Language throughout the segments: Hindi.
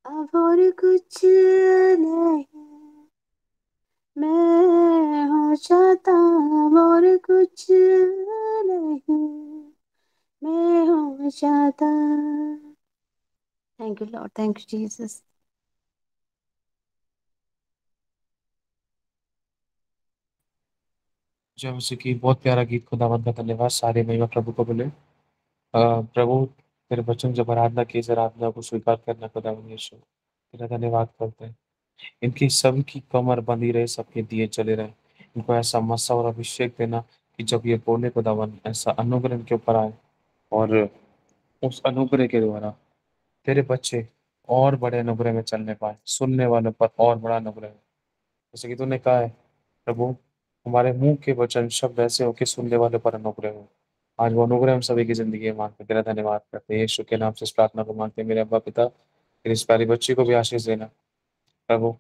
अब और कुछ नहीं मैं हो जाता, अब और कुछ नहीं मैं हो जाता। Thank you Lord, thank you Jesus. जय मसीह की। बहुत प्यारा गीत। खुदावंद का धन्यवाद। सारे महिमा प्रभु को बोले। प्रभु, तेरे वचन जब आराधना की, इस आराधना को स्वीकार करना खुदावंद यीशु, तेरा धन्यवाद करते हैं। इनकी सबकी कमर बंधी रहे, सबके दिए चले रहे। इनको ऐसा मसा और अभिषेक देना कि जब ये बोले खुदावंद, ऐसा अनुग्रह इनके ऊपर आए, और उस अनुग्रह के द्वारा तेरे बच्चे और बड़े अनुग्रह में चलने पाए, सुनने वालों पर और बड़ा अनुग्रह। जैसे कि तूने कहा है प्रभु, हमारे मुंह के वचन शब्द ऐसे हो कि सुनने वालों पर अनुग्रह हो। आज वो अनुग्रह हम सभी की जिंदगी में मांगते हैं। तेरा धन्यवाद करते हैं यीशु के नाम से इस प्रार्थना को मांगते हैं। मेरे अब्बा पिता, तेरी इस प्यारी बच्ची को भी आशीष देना प्रभु।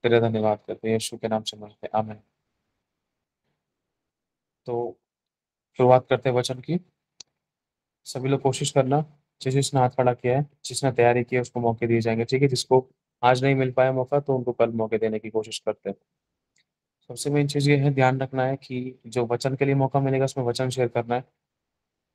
तेरा धन्यवाद करते हैं यीशु के नाम से मांगते हैं, आमीन। तो शुरुआत करते हैं वचन की। सभी लोग कोशिश करना, जिसने हाथ खड़ा किया है, जिसने तैयारी की है, उसको मौके दिए जाएंगे, ठीक है। जिसको आज नहीं मिल पाया मौका, तो उनको कल मौके देने की कोशिश करते हैं। सबसे मेन चीज ये है, ध्यान रखना है कि जो वचन के लिए मौका मिलेगा, उसमें वचन शेयर करना है,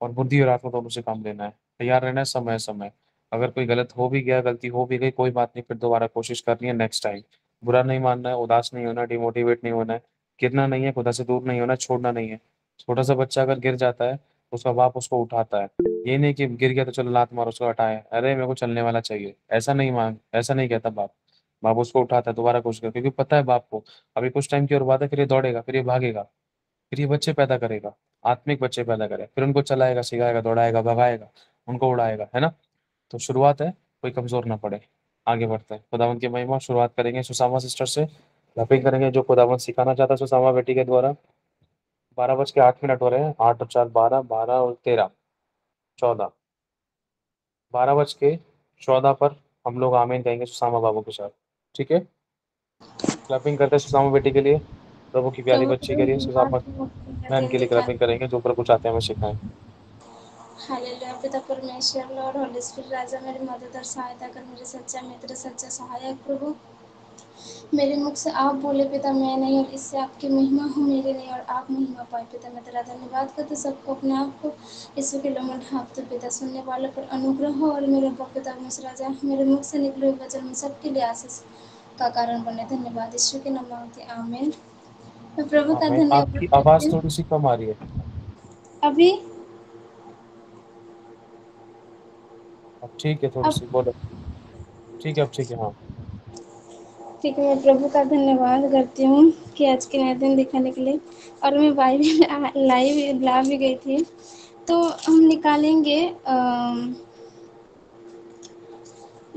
और बुद्धि और आत्मा दोनों से काम लेना है। तैयार रहना है समय समय। अगर कोई गलत हो भी गया, गलती हो भी गई, कोई बात नहीं, फिर दोबारा कोशिश करनी है नेक्स्ट टाइम। बुरा नहीं मानना है, उदास नहीं होना, डिमोटिवेट नहीं होना है, गिरना नहीं है, खुदा से दूर नहीं होना, छोड़ना नहीं है। छोटा सा बच्चा अगर गिर जाता है, तो उसका बाप उसको उठाता है। ये नहीं कि गिर गया तो चलो लात मारो, उसको हटाए, अरे मेरे को चलने वाला चाहिए, ऐसा नहीं मान, ऐसा नहीं कहता बाप। बाप उसको उठाता है, दोबारा कोशिश कर, क्योंकि पता है बाप को अभी कुछ टाइम की और बात है, फिर ये दौड़ेगा, फिर ये भागेगा, फिर ये बच्चे पैदा करेगा, आत्मिक बच्चे पैदा करेगा, फिर उनको चलाएगा, सिखाएगा, दौड़ाएगा, भगाएगा, उनको उड़ाएगा, है ना। तो शुरुआत है, कोई कमजोर ना पड़े। आगे बढ़ते हैं। खुदावंत की महिमा। शुरुआत करेंगे सुसामा सिस्टर से। लपिंग करेंगे जो खुदावंत सिखाना चाहता है सुसामा बेटी के द्वारा। 12:08 हो रहे हैं। 8 और 4 12, 12 और 13 14। 12:14 पर हम लोग आमीन कहेंगे सुसामा बाबू के साथ, ठीक है। क्लैपिंग करते हैं सुसामा बेटी के लिए, प्रभु की प्यारी प्रभु बच्ची को के लिए। धन्यवाद सुसामा प्रभु का मैम दिन के लिए दिखा। क्लैपिंग करेंगे, जो प्रभु चाहते हैं हमें सिखाएं। हालेलुया। पिता परमेश्वर, लॉर्ड होली स्पिरिट, राजा मेरी मदद और सहायता कर, मेरे सच्चा मित्र, सच्चा सहायक प्रभु। मेरे मुख से आप बोले पिता, मैं नहीं, और इससे आपकी महिमा हो, मेरे नहीं, और आप महिमा पाए पिता। मैं तेरा धन्यवाद करते सबको, अपने आप को यीशु के लम्बे ढाँपते पिता। सुनने वालों पर अनुग्रह हो, और मेरे पिता परमेश्वर राजा, मेरे मुख से निकले हुए वचन में सबके लिए आशीष का कारण बने। धन्यवाद यीशु के नाम में मांगते हैं, आमीन। मैं प्रभु का आमीन। धन्यवाद आपकी करती आवाज हूँ। थोड़ी सी कम आ रही है। अभी अब ठीक है, थोड़ी अब सी बोलो। ठीक है, अब ठीक है, हाँ। ठीक है। मैं प्रभु का धन्यवाद करती हूँ कि आज के नए दिन दिखाने के लिए। और मैं लाइव लाइव ला भी गई थी। तो हम निकालेंगे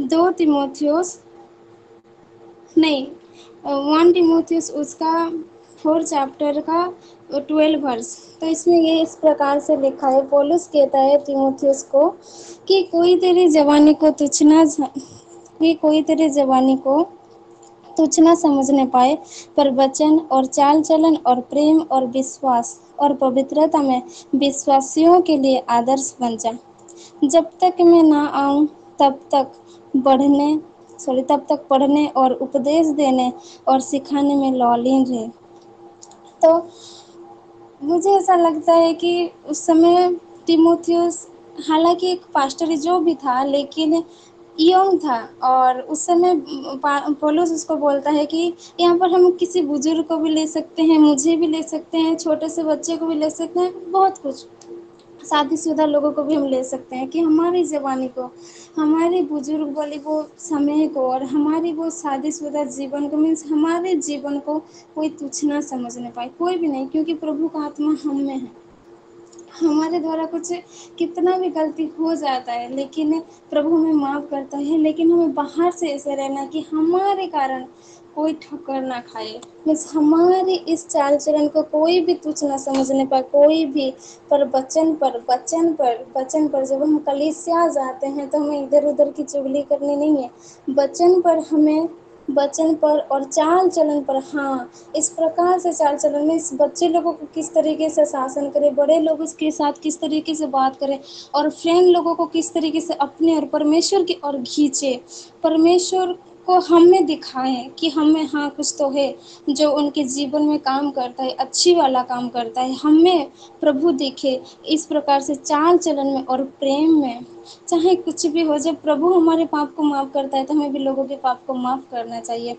2 तिमोथियुस, नहीं, 1 तिमोथियुस उसका 4 चैप्टर का 12 वर्स। तो इसमें ये इस प्रकार से लिखा है, पौलुस कहता है तिमोथियुस को कि कोई तेरी जवानी को तुच्छ ना कि कोई तेरी जवानी को तुच्छ न समझने पाए, पर वचन और चाल चलन और प्रेम और विश्वास और पवित्रता में विश्वासियों के लिए आदर्श बन जा। जब तक मैं ना आऊं, तब तक बढ़ने तब तक पढ़ने और उपदेश देने और सिखाने में लौलीन रहे। तो मुझे ऐसा लगता है कि उस समय तिमोथियुस, हालांकि एक पास्टर जो भी था, लेकिन यंग था। और उस समय पौलुस उसको बोलता है कि यहाँ पर हम किसी बुजुर्ग को भी ले सकते हैं, मुझे भी ले सकते हैं, छोटे से बच्चे को भी ले सकते हैं, बहुत कुछ शादीशुदा लोगों को भी हम ले सकते हैं, कि हमारी जवानी को, हमारे बुजुर्ग वाली वो समय को, और हमारी वो शादीशुदा जीवन को, मीन्स हमारे जीवन को कोई तुच्छ ना समझने पाए, कोई भी नहीं, क्योंकि प्रभु का आत्मा हम में है। हमारे द्वारा कुछ कितना भी गलती हो जाता है, लेकिन प्रभु हमें माफ़ करता है। लेकिन हमें बाहर से ऐसे रहना कि हमारे कारण कोई ठोकर ना खाए, मीन्स हमारे इस चाल चलन को कोई भी तुच्छ ना समझने पाए, कोई भी। पर वचन पर जब हम कलीसिया जाते हैं, तो हमें इधर उधर की चुगली करनी नहीं है। वचन पर हमें वचन पर और चाल चलन पर। हाँ, इस प्रकार से चाल चलन में इस बच्चे लोगों को किस तरीके से शासन करें, बड़े लोगों के साथ किस तरीके से बात करें, और फ्रेंड लोगों को किस तरीके से अपने और परमेश्वर की ओर खींचे, परमेश्वर को हमें दिखाएं कि हमें हाँ कुछ तो है जो उनके जीवन में काम करता है, अच्छी वाला काम करता है, हमें प्रभु दिखे। इस प्रकार से चाल चलन में और प्रेम में, चाहे कुछ भी हो, जब प्रभु हमारे पाप को माफ़ करता है तो हमें भी लोगों के पाप को माफ़ करना चाहिए।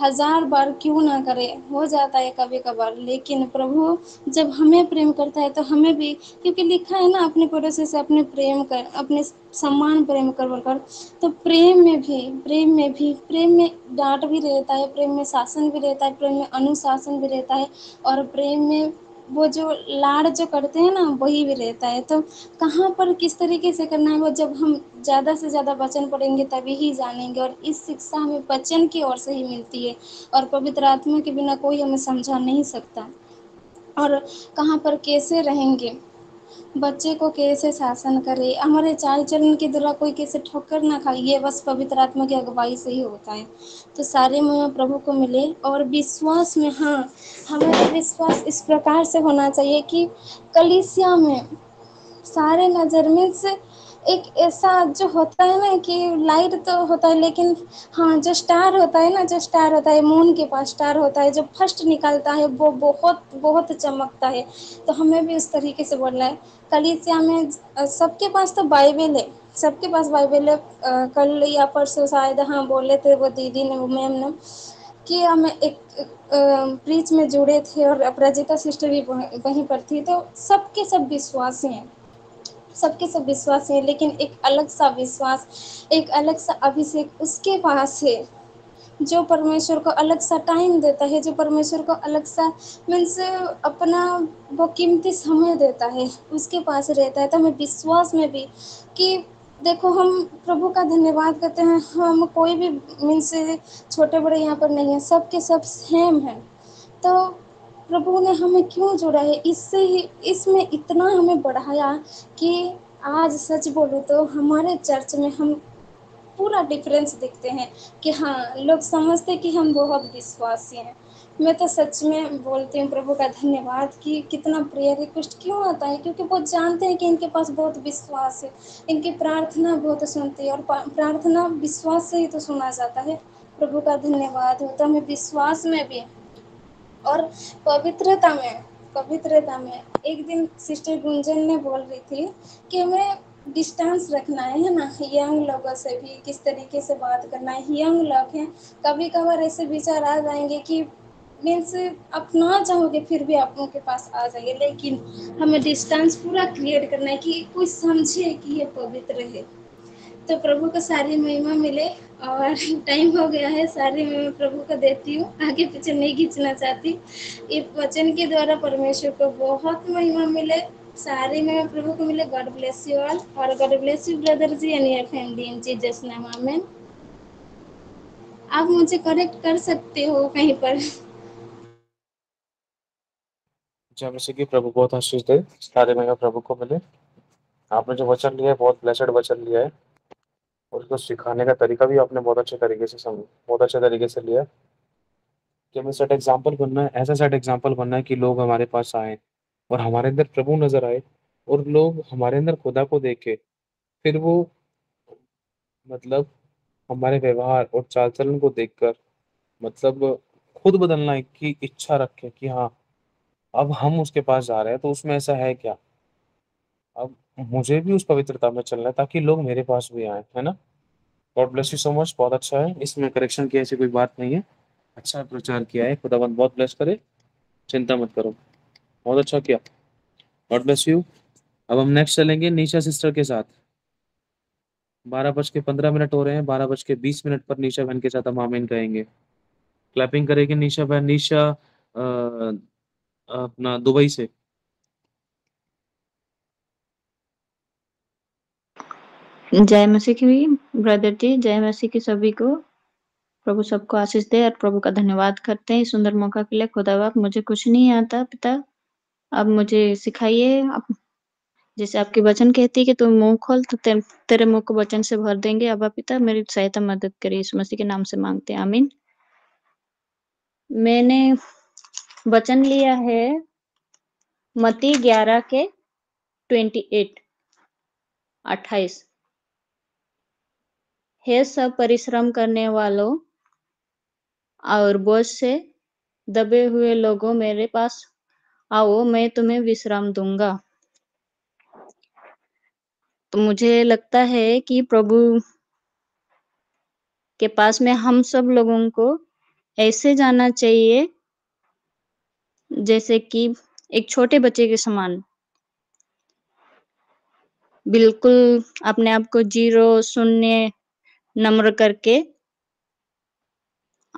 1000 बार क्यों ना करे, हो जाता है कभी कभार, लेकिन प्रभु जब हमें प्रेम करता है तो हमें भी, क्योंकि लिखा है ना अपने पड़ोसी से अपने प्रेम कर, अपने सम्मान प्रेम कर बोलकर। तो प्रेम में डांट भी रहता है, प्रेम में शासन भी रहता है, प्रेम में अनुशासन भी रहता है, और प्रेम में वो जो लाड़ जो करते हैं ना वही भी रहता है। तो कहाँ पर किस तरीके से करना है वो जब हम ज़्यादा से ज़्यादा वचन पढ़ेंगे तभी ही जानेंगे, और इस शिक्षा हमें वचन की ओर से ही मिलती है, और पवित्र आत्मा के बिना कोई हमें समझा नहीं सकता। और कहाँ पर कैसे रहेंगे, बच्चे को कैसे शासन करे, हमारे चाल चलन के द्वारा कोई कैसे ठोकर ना खाए, ये बस पवित्र आत्मा की अगुवाई से ही होता है। तो सारे महिमा प्रभु को मिले। और विश्वास में, हाँ, हमारा विश्वास इस प्रकार से होना चाहिए कि कलीसिया में सारे नज़र में से एक ऐसा जो होता है ना कि लाइट तो होता है, लेकिन हाँ जो स्टार होता है ना, जो स्टार होता है मून के पास स्टार होता है, जो फर्स्ट निकलता है वो बहुत बहुत चमकता है। तो हमें भी उस तरीके से बोलना है। कलीसिया में सबके पास तो बाइबल है, सबके पास बाइबल है। कल या परसों शायद हाँ बोले थे वो दीदी ने, वो मैम ने, कि हमें एक प्रीच में जुड़े थे और अपराजिता सिस्टर भी वहीं पर थी। तो सबके सब विश्वासी हैं, सबके सब विश्वासी हैं, लेकिन एक अलग सा विश्वास, एक अलग सा अभिषेक उसके पास है जो परमेश्वर को अलग सा टाइम देता है, जो परमेश्वर को अलग सा मीन्स अपना वो कीमती समय देता है, उसके पास रहता है। तो हमें विश्वास में भी कि देखो हम प्रभु का धन्यवाद करते हैं, हम कोई भी मीन्स छोटे बड़े यहाँ पर नहीं है, सब के सब सेम है। तो प्रभु ने हमें क्यों जोड़ा है, इससे ही इसमें इतना हमें बढ़ाया कि आज सच बोलूँ तो हमारे चर्च में हम पूरा डिफरेंस दिखते हैं कि हाँ लोग समझते हैं कि हम बहुत विश्वासी हैं। मैं तो सच में बोलती हूँ प्रभु का धन्यवाद कि कितना प्रेयर रिक्वेस्ट क्यों आता है, क्योंकि वो जानते हैं कि इनके पास बहुत विश्वास है, इनकी प्रार्थना बहुत सुनती है, और प्रार्थना विश्वास से ही तो सुना जाता है। प्रभु का धन्यवाद हो। तो हमें विश्वास में भी और पवित्रता में एक दिन सिस्टर गुंजन ने बोल रही थी कि हमें डिस्टेंस रखना है ना, यंग लोगों से भी किस तरीके से बात करना है। यंग लोग हैं, कभी कभार ऐसे विचार आ जाएंगे कि मीन्स आप ना चाहोगे फिर भी आप उनके पास आ जाएंगे, लेकिन हमें डिस्टेंस पूरा क्रिएट करना है कि कोई समझे कि ये पवित्र है। तो प्रभु को सारी महिमा मिले। और टाइम हो गया है, सारी महिमा प्रभु को देती हूँ, आगे पीछे नहीं खींचना चाहती। इस वचन के द्वारा परमेश्वर को बहुत महिमा मिले, सारी महिमा प्रभु को मिले। गॉड ब्लेस यू ऑल, और God bless you brother ji and your family in Jesus name, amen. आप मुझे करेक्ट कर सकते हो कहीं पर। जय मसीह की। प्रभु बहुत आशीष दे, सारे महिमा प्रभु को मिले। आपने जो वचन लिया है बहुत ब्लेसड वचन लिया है, और उसको सिखाने का तरीका भी आपने बहुत अच्छे तरीके से बहुत अच्छे तरीके से लिया है कि हमें सेट एग्जाम्पल बनना है, ऐसा सेट एग्जाम्पल बनना है कि लोग हमारे पास आए और हमारे अंदर प्रभु नजर आए, और लोग हमारे अंदर खुदा को देखे, फिर वो मतलब हमारे व्यवहार और चाल चलन को देखकर मतलब खुद बदलना की इच्छा रखे कि हाँ अब हम उसके पास जा रहे हैं तो उसमें ऐसा है क्या, अब मुझे भी उस पवित्रता में चलना है ताकि लोग मेरे पास भी आए, है ना। God bless you so much, बहुत अच्छा है, इसमें करेक्शन की ऐसी कोई बात नहीं है, अच्छा प्रचार किया है, खुदावंद बहुत ब्लेस करे, चिंता मत करो, बहुत अच्छा किया। God bless you. अब हम नेक्स्ट चलेंगे निशा सिस्टर के साथ। 12:15 हो रहे हैं, 12:20 पर निशा बहन के साथ हम आमीन कहेंगे। क्लैपिंग करेगी निशा बहन। निशा अपना दुबई से। जय मसीह की ब्रदर जी, जय मसीह की सभी को। प्रभु सबको आशीष दे, और प्रभु का धन्यवाद करते हैं इस सुंदर मौका के लिए। खुदा बाप, मुझे कुछ नहीं आता पिता, अब मुझे सिखाइए। अब जैसे आपकी वचन कहती है कि तुम मुंह खोल तो तेरे मुंह को वचन से भर देंगे। अब पिता मेरी सहायता मदद करिए, यीशु मसीह के नाम से मांगते हैं, आमीन। मैंने वचन लिया है मत्ती 11 के 28। हे सब परिश्रम करने वालों और बोझ से दबे हुए लोगों, मेरे पास आओ, मैं तुम्हें विश्राम दूंगा। तो मुझे लगता है कि प्रभु के पास में हम सब लोगों को ऐसे जाना चाहिए जैसे कि एक छोटे बच्चे के समान, बिल्कुल अपने आप को जीरो, शून्य, नम्र करके,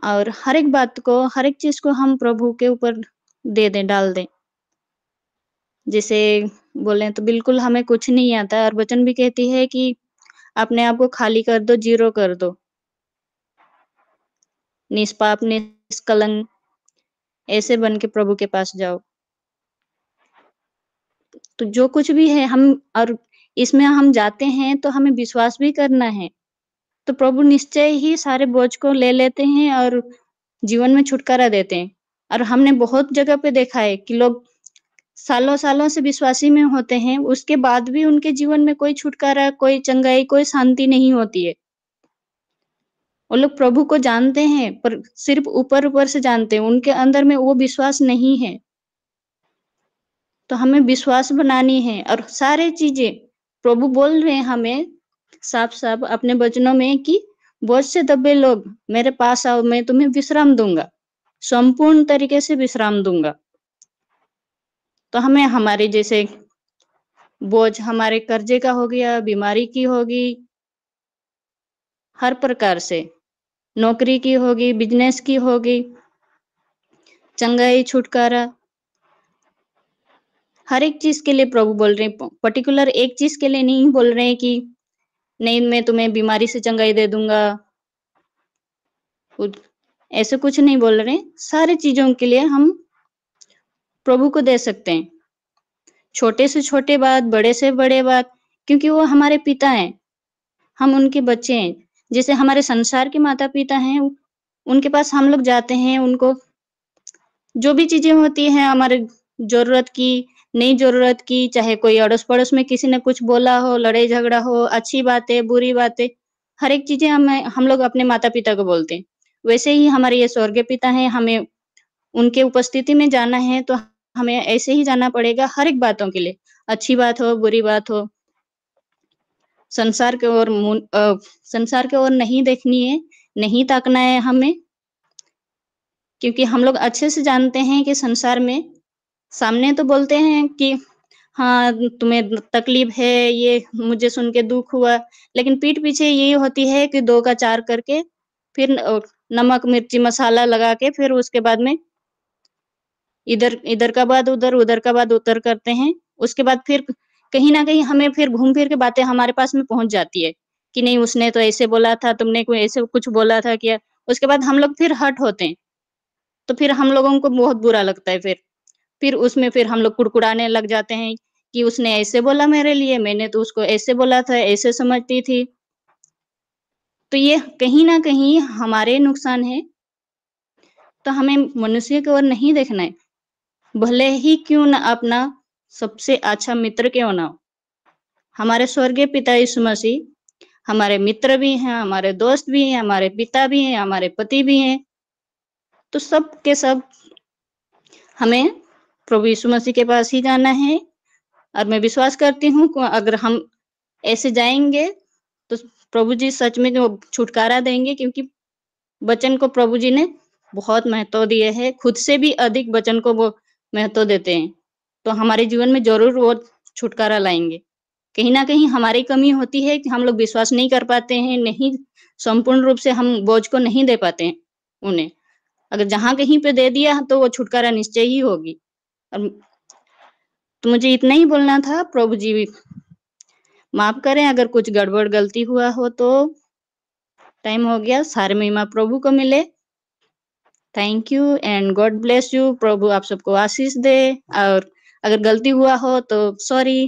और हर एक बात को, हर एक चीज को हम प्रभु के ऊपर दे दें, डाल दें। जैसे बोले तो बिल्कुल हमें कुछ नहीं आता, और वचन भी कहती है कि अपने आप को खाली कर दो, जीरो कर दो, निष्पाप, निष्कलंक, ऐसे बन के प्रभु के पास जाओ। तो जो कुछ भी है हम, और इसमें हम जाते हैं तो हमें विश्वास भी करना है, तो प्रभु निश्चय ही सारे बोझ को ले लेते हैं और जीवन में छुटकारा देते हैं। और हमने बहुत जगह पे देखा है कि लोग सालों सालों से विश्वासी में होते हैं, उसके बाद भी उनके जीवन में कोई छुटकारा, कोई चंगाई, कोई शांति नहीं होती है। वो लोग प्रभु को जानते हैं पर सिर्फ ऊपर ऊपर से जानते हैं, उनके अंदर में वो विश्वास नहीं है। तो हमें विश्वास बनानी है, और सारे चीजें प्रभु बोल रहे हैं हमें साफ साफ अपने वचनों में कि बोझ से दबे लोग मेरे पास आओ, मैं तुम्हें विश्राम दूंगा, संपूर्ण तरीके से विश्राम दूंगा। तो हमें हमारे जैसे बोझ, हमारे कर्जे का हो गया, बीमारी की होगी, हर प्रकार से, नौकरी की होगी, बिजनेस की होगी, चंगाई, छुटकारा, हर एक चीज के लिए प्रभु बोल रहे हैं। पर्टिकुलर एक चीज के लिए नहीं बोल रहे हैं कि नहीं मैं तुम्हें बीमारी से चंगाई दे दूंगा, ऐसे कुछ नहीं बोल रहे हैं। सारी चीजों के लिए हम प्रभु को दे सकते हैं, छोटे से छोटे बात, बड़े से बड़े बात, क्योंकि वो हमारे पिता हैं, हम उनके बच्चे हैं। जैसे हमारे संसार के माता पिता हैं, उनके पास हम लोग जाते हैं, उनको जो भी चीजें होती हैं हमारे जरूरत की, नहीं जरूरत की, चाहे कोई अड़ोस पड़ोस में किसी ने कुछ बोला हो, लड़ाई झगड़ा हो, अच्छी बातें, बुरी बातें, हर एक चीजें हम लोग अपने माता पिता को बोलते हैं। वैसे ही हमारे ये स्वर्गीय पिता हैं, हमें उनके उपस्थिति में जाना है, तो हमें ऐसे ही जाना पड़ेगा हर एक बातों के लिए, अच्छी बात हो, बुरी बात हो। संसार के ओर संसार के ओर नहीं देखनी है, नहीं ताकना है हमें, क्योंकि हम लोग अच्छे से जानते हैं कि संसार में सामने तो बोलते हैं कि हाँ तुम्हें तकलीफ है, ये मुझे सुन के दुख हुआ, लेकिन पीठ पीछे यही होती है कि 2 का 4 करके फिर नमक मिर्ची मसाला लगा के फिर उसके बाद में इधर इधर का बाद उधर, उधर का बाद उधर करते हैं। उसके बाद फिर कहीं ना कहीं हमें फिर घूम फिर के बातें हमारे पास में पहुंच जाती है कि नहीं उसने तो ऐसे बोला था, तुमने कोई ऐसे कुछ बोला था क्या। उसके बाद हम लोग फिर हट होते हैं, तो फिर हम लोगों को बहुत बुरा लगता है। फिर उसमें फिर हम लोग कुड़कुड़ाने लग जाते हैं कि उसने ऐसे बोला मेरे लिए, मैंने तो उसको ऐसे बोला था, ऐसे समझती थी। तो ये कहीं ना कहीं हमारे नुकसान है। तो हमें मनुष्य की ओर नहीं देखना है, भले ही क्यों ना अपना सबसे अच्छा मित्र क्यों ना हो। हमारे स्वर्गीय पिता यीशु मसीह हमारे मित्र भी हैं, हमारे दोस्त भी हैं, हमारे पिता भी हैं, हमारे पति भी हैं। तो सब के सब हमें प्रभु यीशु मसीह के पास ही जाना है। और मैं विश्वास करती हूँ कि अगर हम ऐसे जाएंगे तो प्रभु जी सच में जो छुटकारा देंगे, क्योंकि वचन को प्रभु जी ने बहुत महत्व दिए है, खुद से भी अधिक वचन को वो महत्व देते हैं। तो हमारे जीवन में जरूर वो छुटकारा लाएंगे। कहीं ना कहीं हमारी कमी होती है कि हम लोग विश्वास नहीं कर पाते हैं, नहीं संपूर्ण रूप से हम बोझ को नहीं दे पाते हैं उन्हें। अगर जहां कहीं पे दे दिया तो वो छुटकारा निश्चय ही होगी। और तो मुझे इतना ही बोलना था। प्रभु जी माफ करें अगर कुछ गड़बड़ गलती हुआ हो तो। टाइम हो गया, सारे महिमा प्रभु को मिले। Thank you and God bless you. प्रभु आप सबको आशीष दे, और अगर गलती हुआ हो तो सॉरी।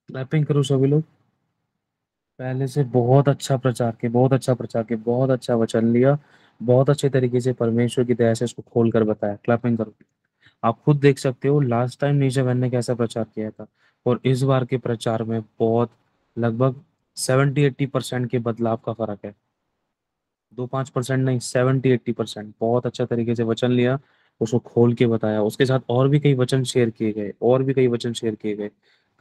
क्लैपिंग करो सभी लोग। पहले से बहुत अच्छा प्रचार के, बहुत अच्छा प्रचार के, बहुत अच्छा वचन लिया। बहुत अच्छे तरीके से परमेश्वर की दया से उसको खोल कर बताया। क्लैपिंग करो। आप खुद देख सकते हो लास्ट टाइम नीचे बहन ने कैसा प्रचार किया था और इस बार के प्रचार में बहुत लगभग 70-80% के बदलाव का फर्क है। 2-5% नहीं, 70-80%। बहुत अच्छा तरीके से वचन लिया, उसको खोल के बताया। उसके साथ और भी कई वचन शेयर किए गए, और भी कई वचन शेयर किए गए,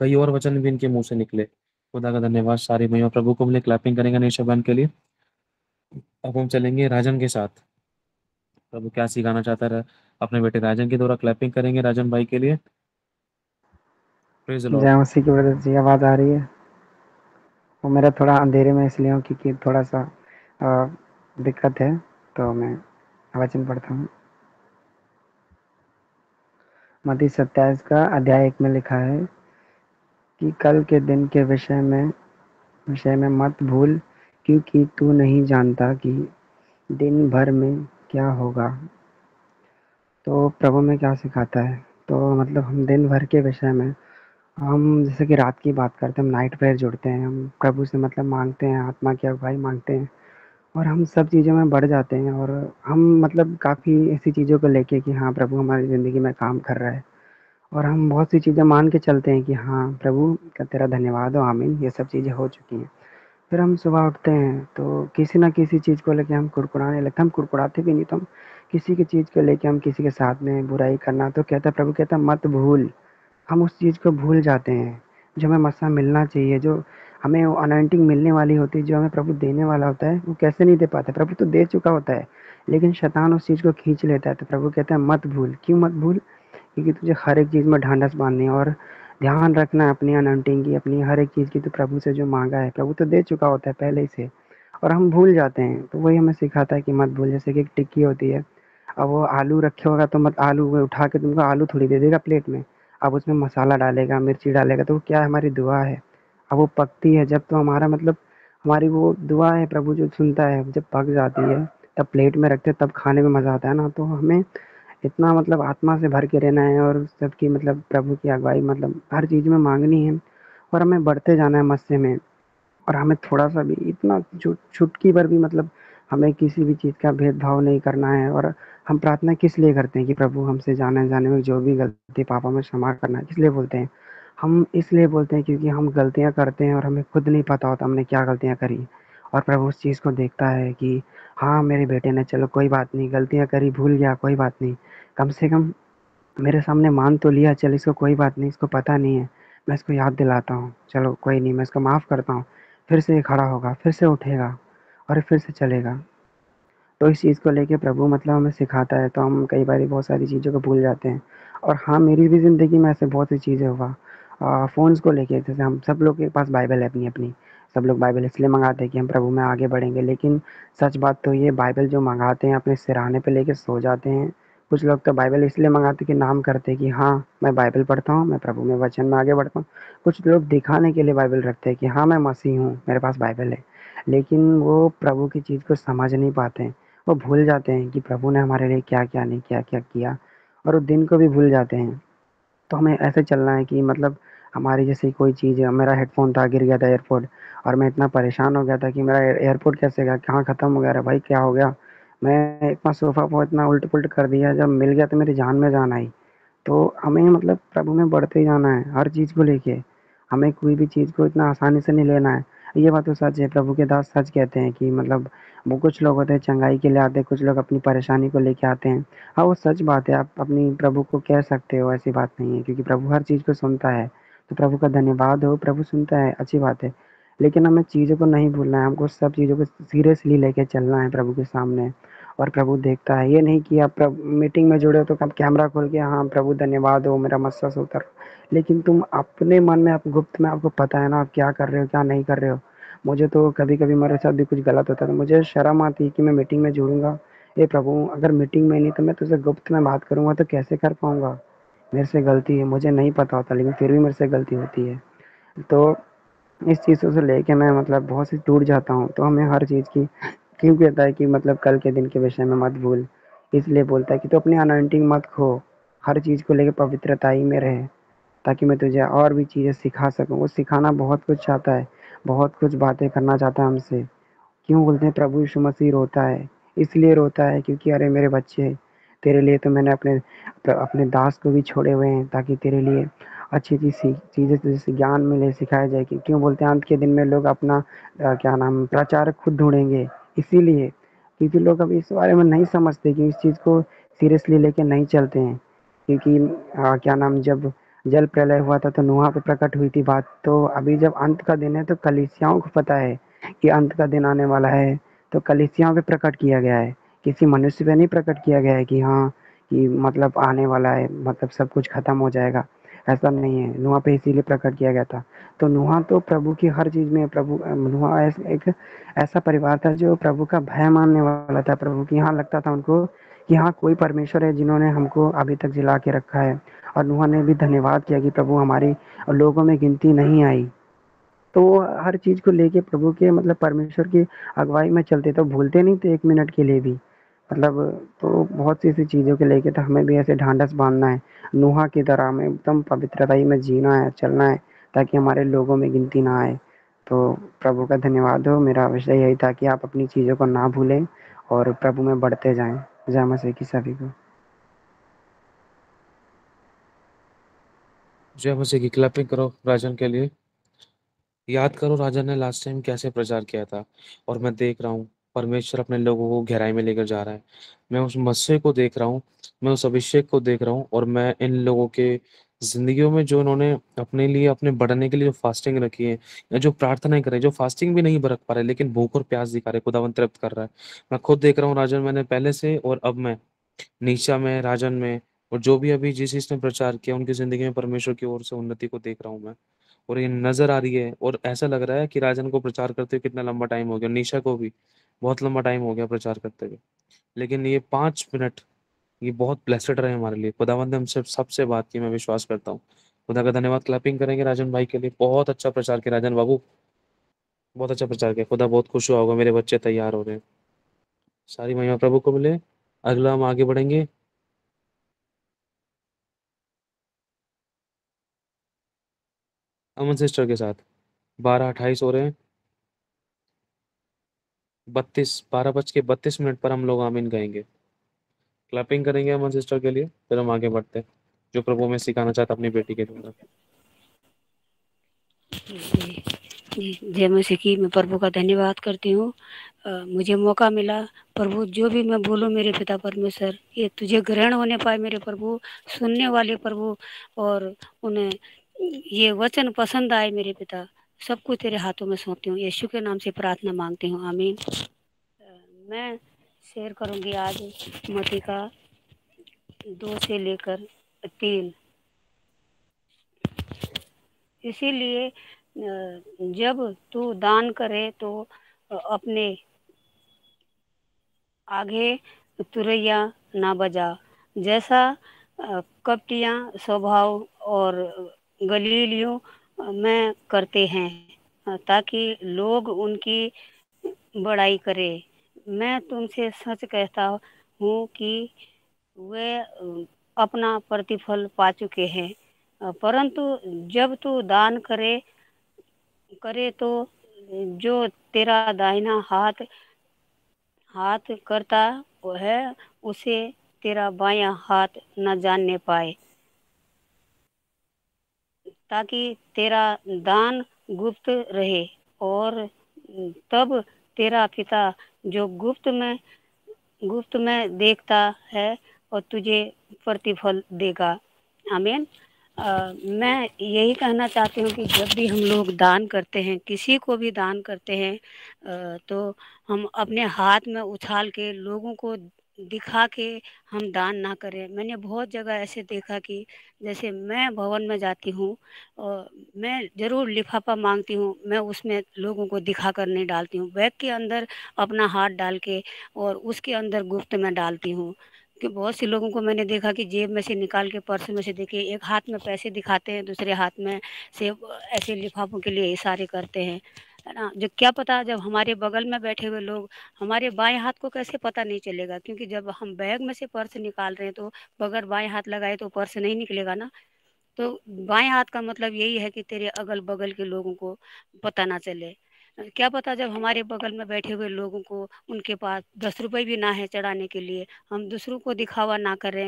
कई और वचन भी इनके मुंह से निकले। खुदा का धन्यवाद। सारी महिमा प्रभु को मिले। क्लैपिंग करेंगे निशा बहन के लिए। अब हम चलेंगे राजन के साथ। प्रभु क्या सिखाना चाहता है अपने बेटे राजन के द्वारा। क्लैपिंग करेंगे राजन भाई के लिए। Praise the Lord. जय मसीह की ब्रदर जी, आवाज़ आ रही है? वो मेरा थोड़ा अंधेरे में इसलिए हूँ क्योंकि थोड़ा सा दिक्कत है, तो मैं वचन पढ़ता हूँ। मत्ती 27 का अध्याय 1 में लिखा है कि कल के दिन के विषय में मत भूल, क्योंकि तू नहीं जानता कि दिन भर में क्या होगा। तो प्रभु में क्या सिखाता है, तो मतलब हम दिन भर के विषय में, हम जैसे कि रात की बात करते हैं, हम नाइट प्रेयर जुड़ते हैं, हम प्रभु से मतलब मांगते हैं, आत्मा की अगुवाई मांगते हैं और हम सब चीज़ों में बढ़ जाते हैं और हम मतलब काफ़ी ऐसी चीज़ों को लेके कि हाँ प्रभु हमारी ज़िंदगी में काम कर रहा है और हम बहुत सी चीज़ें मान के चलते हैं कि हाँ प्रभु का तेरा धन्यवाद हो, आमीन, ये सब चीज़ें हो चुकी हैं। फिर हम सुबह उठते हैं तो किसी ना किसी चीज़ को लेके हम कुड़कुड़ाने लगते हैं। हम कुड़कुड़ाते भी नहीं, तो हम किसी की चीज़ को लेके हम किसी के साथ में बुराई करना, तो कहता है प्रभु कहता है मत भूल। हम उस चीज़ को भूल जाते हैं जो हमें मसा मिलना चाहिए, जो हमें वो अनॉइंटिंग मिलने वाली होती है, जो हमें प्रभु देने वाला होता है, वो कैसे नहीं दे पाता। प्रभु तो दे चुका होता है, लेकिन शैतान उस चीज़ को खींच लेता है। तो प्रभु कहता है मत भूल। क्यों मत भूल? क्योंकि तुझे हर एक चीज़ में ढांढस बांधनी है और ध्यान रखना है अपनी अनॉइंटिंग की, अपनी हर एक चीज़ की। तो प्रभु से जो मांगा है प्रभु तो दे चुका होता है पहले ही से, और हम भूल जाते हैं। तो वही हमें सिखाता है कि मत भूल। जैसे कि एक टिक्की होती है, अब वो आलू रखे होगा तो मत, आलू वो उठा के तुमको आलू थोड़ी दे देगा प्लेट में। अब उसमें मसाला डालेगा, मिर्ची डालेगा, तो वो क्या है, हमारी दुआ है। अब वो पकती है जब, तो हमारा मतलब हमारी वो दुआ है, प्रभु जो सुनता है। जब पक जाती है तब प्लेट में रखते हैं, तब खाने में मज़ा आता है ना। तो हमें इतना मतलब आत्मा से भर के रहना है और सबकी मतलब प्रभु की अगुवाई मतलब हर चीज़ में मांगनी है और हमें बढ़ते जाना है मस्से में। और हमें थोड़ा-सा भी इतना चुटकी भर भी मतलब हमें किसी भी चीज़ का भेदभाव नहीं करना है। और हम प्रार्थना किस लिए करते हैं कि प्रभु हमसे जाने-अनजाने में जो भी गलती पाप हमें क्षमा करना, किस लिए बोलते हैं? हम इसलिए बोलते हैं क्योंकि हम गलतियाँ करते हैं और हमें खुद नहीं पता होता हमने क्या गलतियाँ करी। और प्रभु उस चीज़ को देखता है कि हाँ, मेरे बेटे ने चलो कोई बात नहीं, गलतियाँ करी, भूल गया, कोई बात नहीं। कम से कम मेरे सामने मान तो लिया, चल इसको कोई बात नहीं, इसको पता नहीं है, मैं इसको याद दिलाता हूँ, चलो कोई नहीं, मैं इसको माफ़ करता हूँ। फिर से ये खड़ा होगा, फिर से उठेगा और फिर से चलेगा। तो इस चीज़ को लेके प्रभु मतलब हमें सिखाता है, तो हम कई बारी बहुत सारी चीज़ों को भूल जाते हैं। और हाँ, मेरी भी ज़िंदगी में ऐसे बहुत सी चीज़ें हुआ। फ़ोन्स को लेके, जैसे हम सब लोग के पास बाइबल है अपनी-अपनी। सब लोग बाइबल इसलिए मँगाते हैं कि हम प्रभु में आगे बढ़ेंगे, लेकिन सच बात तो ये बाइबल जो मँगाते हैं अपने सिरहाने पे लेके सो जाते हैं। कुछ लोग तो बाइबल इसलिए मँगाते हैं कि नाम करते हैं कि हाँ, मैं बाइबल पढ़ता हूँ, मैं प्रभु में वचन में आगे बढ़ता हूँ। कुछ लोग दिखाने के लिए बाइबल रखते हैं कि हाँ, मैं मसीह हूँ, मेरे पास बाइबल है। लेकिन वो प्रभु की चीज़ को समझ नहीं पाते हैं। वो भूल जाते हैं कि प्रभु ने हमारे लिए क्या-क्या नहीं क्या-क्या किया, और वो दिन को भी भूल जाते हैं। तो हमें ऐसे चलना है कि मतलब हमारी जैसे कोई चीज़ है, मेरा हेडफ़ोन था, गिर गया था एयरपोड, और मैं इतना परेशान हो गया था कि मेरा एयरपोड कैसे गया, कहाँ ख़त्म हो गया, अरे भाई क्या हो गया? मैं इतना सोफ़ा को इतना उल्ट-पुल्ट कर दिया, जब मिल गया तो मेरी जान में जान आई। तो हमें मतलब प्रभु में बढ़ते ही जाना है हर चीज़ को लेके। हमें कोई भी चीज़ को इतना आसानी से नहीं लेना है। ये बात तो सच है, प्रभु के दास सच कहते हैं कि मतलब वो कुछ लोग होते हैं चंगाई के लिए आते हैं, कुछ लोग अपनी परेशानी को लेके आते हैं। हाँ, वो सच बात है, आप अपनी प्रभु को कह सकते हो, ऐसी बात नहीं है, क्योंकि प्रभु हर चीज़ को सुनता है। तो प्रभु का धन्यवाद हो, प्रभु सुनता है, अच्छी बात है। लेकिन हमें चीज़ों को नहीं भूलना है, हमको सब चीज़ों को सीरियसली लेके चलना है प्रभु के सामने। और प्रभु देखता है, ये नहीं कि आप मीटिंग में जुड़े हो तो आप कैमरा खोल के हाँ प्रभु धन्यवाद हो, मेरा मस्सा से उतर, लेकिन तुम अपने मन में, आप गुप्त में, आपको पता है ना आप क्या कर रहे हो क्या नहीं कर रहे हो। मुझे तो कभी कभी मेरे साथ भी कुछ गलत होता है तो मुझे शर्म आती है कि मैं मीटिंग में जुड़ूंगा। ये प्रभु, अगर मीटिंग में नहीं तो मैं तुझसे गुप्त में बात करूंगा तो कैसे कर पाऊंगा? मेरे से गलती है, मुझे नहीं पता होता, लेकिन फिर भी मेरे से गलती होती है। तो इस चीज़ों से लेके मैं मतलब बहुत सी टूट जाता हूँ। तो हमें हर चीज़ की, क्यों कहता है कि मतलब कल के दिन के विषय में मत भूल, इसलिए बोलता है कि तू अपनी अनॉइंटिंग मत खो, हर चीज़ को लेके पवित्रताई में रहे, ताकि मैं तुझे और भी चीज़ें सिखा सकूँ। वो सिखाना बहुत कुछ चाहता है, बहुत कुछ बातें करना चाहता है हमसे। क्यों बोलते हैं प्रभु यीशु मसीह रोता है, इसलिए रोता है क्योंकि अरे मेरे बच्चे, तेरे लिए तो मैंने अपने अपने दास को भी छोड़े हुए हैं ताकि तेरे लिए अच्छी-अच्छी चीज़ें तुझे ज्ञान मिले, सिखाया जाए कि क्यों बोलते हैं अंत के दिन में लोग अपना क्या नाम प्रचारक खुद ढूँढेंगे। इसीलिए क्योंकि लोग अभी इस बारे में नहीं समझते कि इस चीज़ को सीरियसली लेके नहीं चलते हैं। क्योंकि क्या नाम जब जल प्रलय हुआ था तो नूह पे प्रकट हुई थी बात, तो अभी जब अंत का दिन है तो कलीसियाओं को पता है कि अंत का दिन आने वाला है, तो कलीसियाओं पे प्रकट किया गया है। किसी मनुष्य पे नहीं प्रकट किया गया है कि हाँ, कि मतलब आने वाला है, मतलब सब कुछ खत्म हो जाएगा, ऐसा नहीं है। नूह पे इसीलिए प्रकट किया गया था। तो नूह तो प्रभु की हर चीज़ में प्रभु नूह एक ऐसा परिवार था जो प्रभु का भय मानने वाला था। प्रभु की यहाँ लगता था उनको कि हाँ, कोई परमेश्वर है जिन्होंने हमको अभी तक जिला के रखा है। और नूह ने भी धन्यवाद किया कि प्रभु हमारी लोगों में गिनती नहीं आई। तो वो हर चीज़ को लेके प्रभु के मतलब परमेश्वर की अगुवाई में चलते, तो भूलते नहीं थे 1 मिनट के लिए भी। मतलब तो बहुत सी ऐसी चीज़ों को लेके तो हमें भी ऐसे ढाँढस बाँधना है। नूह की तरह हमें एकदम पवित्रताई में जीना है, चलना है, ताकि हमारे लोगों में गिनती ना आए। तो प्रभु का धन्यवाद हो। मेरा विषय यही था कि आप अपनी चीज़ों को ना भूलें और प्रभु में बढ़ते जाएँ। जय मसीह की सभी को। जय मसीह की क्लैपिंग करो राजन के लिए। याद करो राजन ने लास्ट टाइम कैसे प्रचार किया था, और मैं देख रहा हूँ परमेश्वर अपने लोगों को गहराई में लेकर जा रहा है। मैं उस मसीह को देख रहा हूँ, मैं उस अभिषेक को देख रहा हूँ, और मैं इन लोगों के जिंदगियों में जो इन्होंने अपने लिए अपने बढ़ने के लिए जो फास्टिंग रखी है, या जो प्रार्थनाएं करे, जो फास्टिंग भी नहीं बरत पा रहे लेकिन भूख और प्यास दिखा रहे, खुदावंत तृप्त कर रहा है। मैं खुद देख रहा हूँ राजन, मैंने पहले से और अब मैं निशा में, राजन में, और जो भी अभी जिस इसने प्रचार किया उनकी जिंदगी में परमेश्वर की ओर से उन्नति को देख रहा हूँ मैं। और ये नजर आ रही है, और ऐसा लग रहा है कि राजन को प्रचार करते हुए कितना लंबा टाइम हो गया, निशा को भी बहुत लंबा टाइम हो गया प्रचार करते हुए, लेकिन ये 5 मिनट ये बहुत ब्लेसड रहे हमारे लिए। खुदावंद ने हमसे सबसे बात की, मैं विश्वास करता हूँ। खुदा का धन्यवाद। क्लैपिंग करेंगे राजन भाई के लिए। बहुत अच्छा प्रचार किया राजन बाबू, बहुत अच्छा प्रचार किया। खुदा बहुत खुश हुआ होगा, मेरे बच्चे तैयार हो रहे हैं। सारी महिमा प्रभु को मिले। अगला हम आगे बढ़ेंगे अमन सिस्टर के साथ। 12:28 हो रहे हैं, 12:32 पर हम लोग आमीन कहेंगे। क्लैपिंग करेंगे अमन सिस्टर के लिए, फिर हम आगे बढ़ते हैं जो प्रभु में सिखाना चाहता अपनी बेटी के द्वारा। जी जी, जय मसीह की। मैं प्रभु का धन्यवाद करती हूँ। मुझे मौका मिला प्रभु, जो भी मैं बोलूँ मेरे पिता परमेश्वर, ये तुझे ग्रहण होने पाए मेरे प्रभु, सुनने वाले प्रभु, और उन्हें ये वचन पसंद आए मेरे पिता। सब कुछ तेरे हाथों में सौंपती हूँ, यीशु के नाम से प्रार्थना मांगती हूँ, आमीन। मैं शेयर करूँगी आज मत्ती का 2 से लेकर 3। इसीलिए जब तू दान करे तो अपने आगे तुरैया ना बजा, जैसा कपटियाँ स्वभाव और गलीलियों में करते हैं, ताकि लोग उनकी बड़ाई करें। मैं तुमसे सच कहता हूँ कि वे अपना प्रतिफल पा चुके हैं। परंतु जब तू दान करे तो जो तेरा दाहिना हाथ करता है उसे तेरा बायां हाथ न जानने पाए, ताकि तेरा दान गुप्त रहे, और तब तेरा पिता जो गुप्त में देखता है और तुझे प्रतिफल देगा। आमीन। मैं यही कहना चाहती हूँ कि जब भी हम लोग दान करते हैं, किसी को भी दान करते हैं, तो हम अपने हाथ में उछाल के लोगों को दिखा के हम दान ना करें। मैंने बहुत जगह ऐसे देखा कि जैसे मैं भवन में जाती हूँ और मैं ज़रूर लिफाफा मांगती हूँ, मैं उसमें लोगों को दिखा कर नहीं डालती हूँ, बैग के अंदर अपना हाथ डाल के और उसके अंदर गुप्त में डालती हूँ। कि बहुत से लोगों को मैंने देखा कि जेब में से निकाल के, पर्स में से, देखिए एक हाथ में पैसे दिखाते हैं, दूसरे हाथ में से ऐसे लिफाफों के लिए इशारे करते हैं, है ना। जो क्या पता जब हमारे बगल में बैठे हुए लोग, हमारे बाएं हाथ को कैसे पता नहीं चलेगा, क्योंकि जब हम बैग में से पर्स निकाल रहे हैं तो बगैर बाएं हाथ लगाए तो पर्स नहीं निकलेगा ना। तो बाएं हाथ का मतलब यही है कि तेरे अगल बगल के लोगों को पता ना चले। क्या पता जब हमारे बगल में बैठे हुए लोगों को उनके पास 10 रुपए भी ना है चढ़ाने के लिए, हम दूसरों को दिखावा ना करें,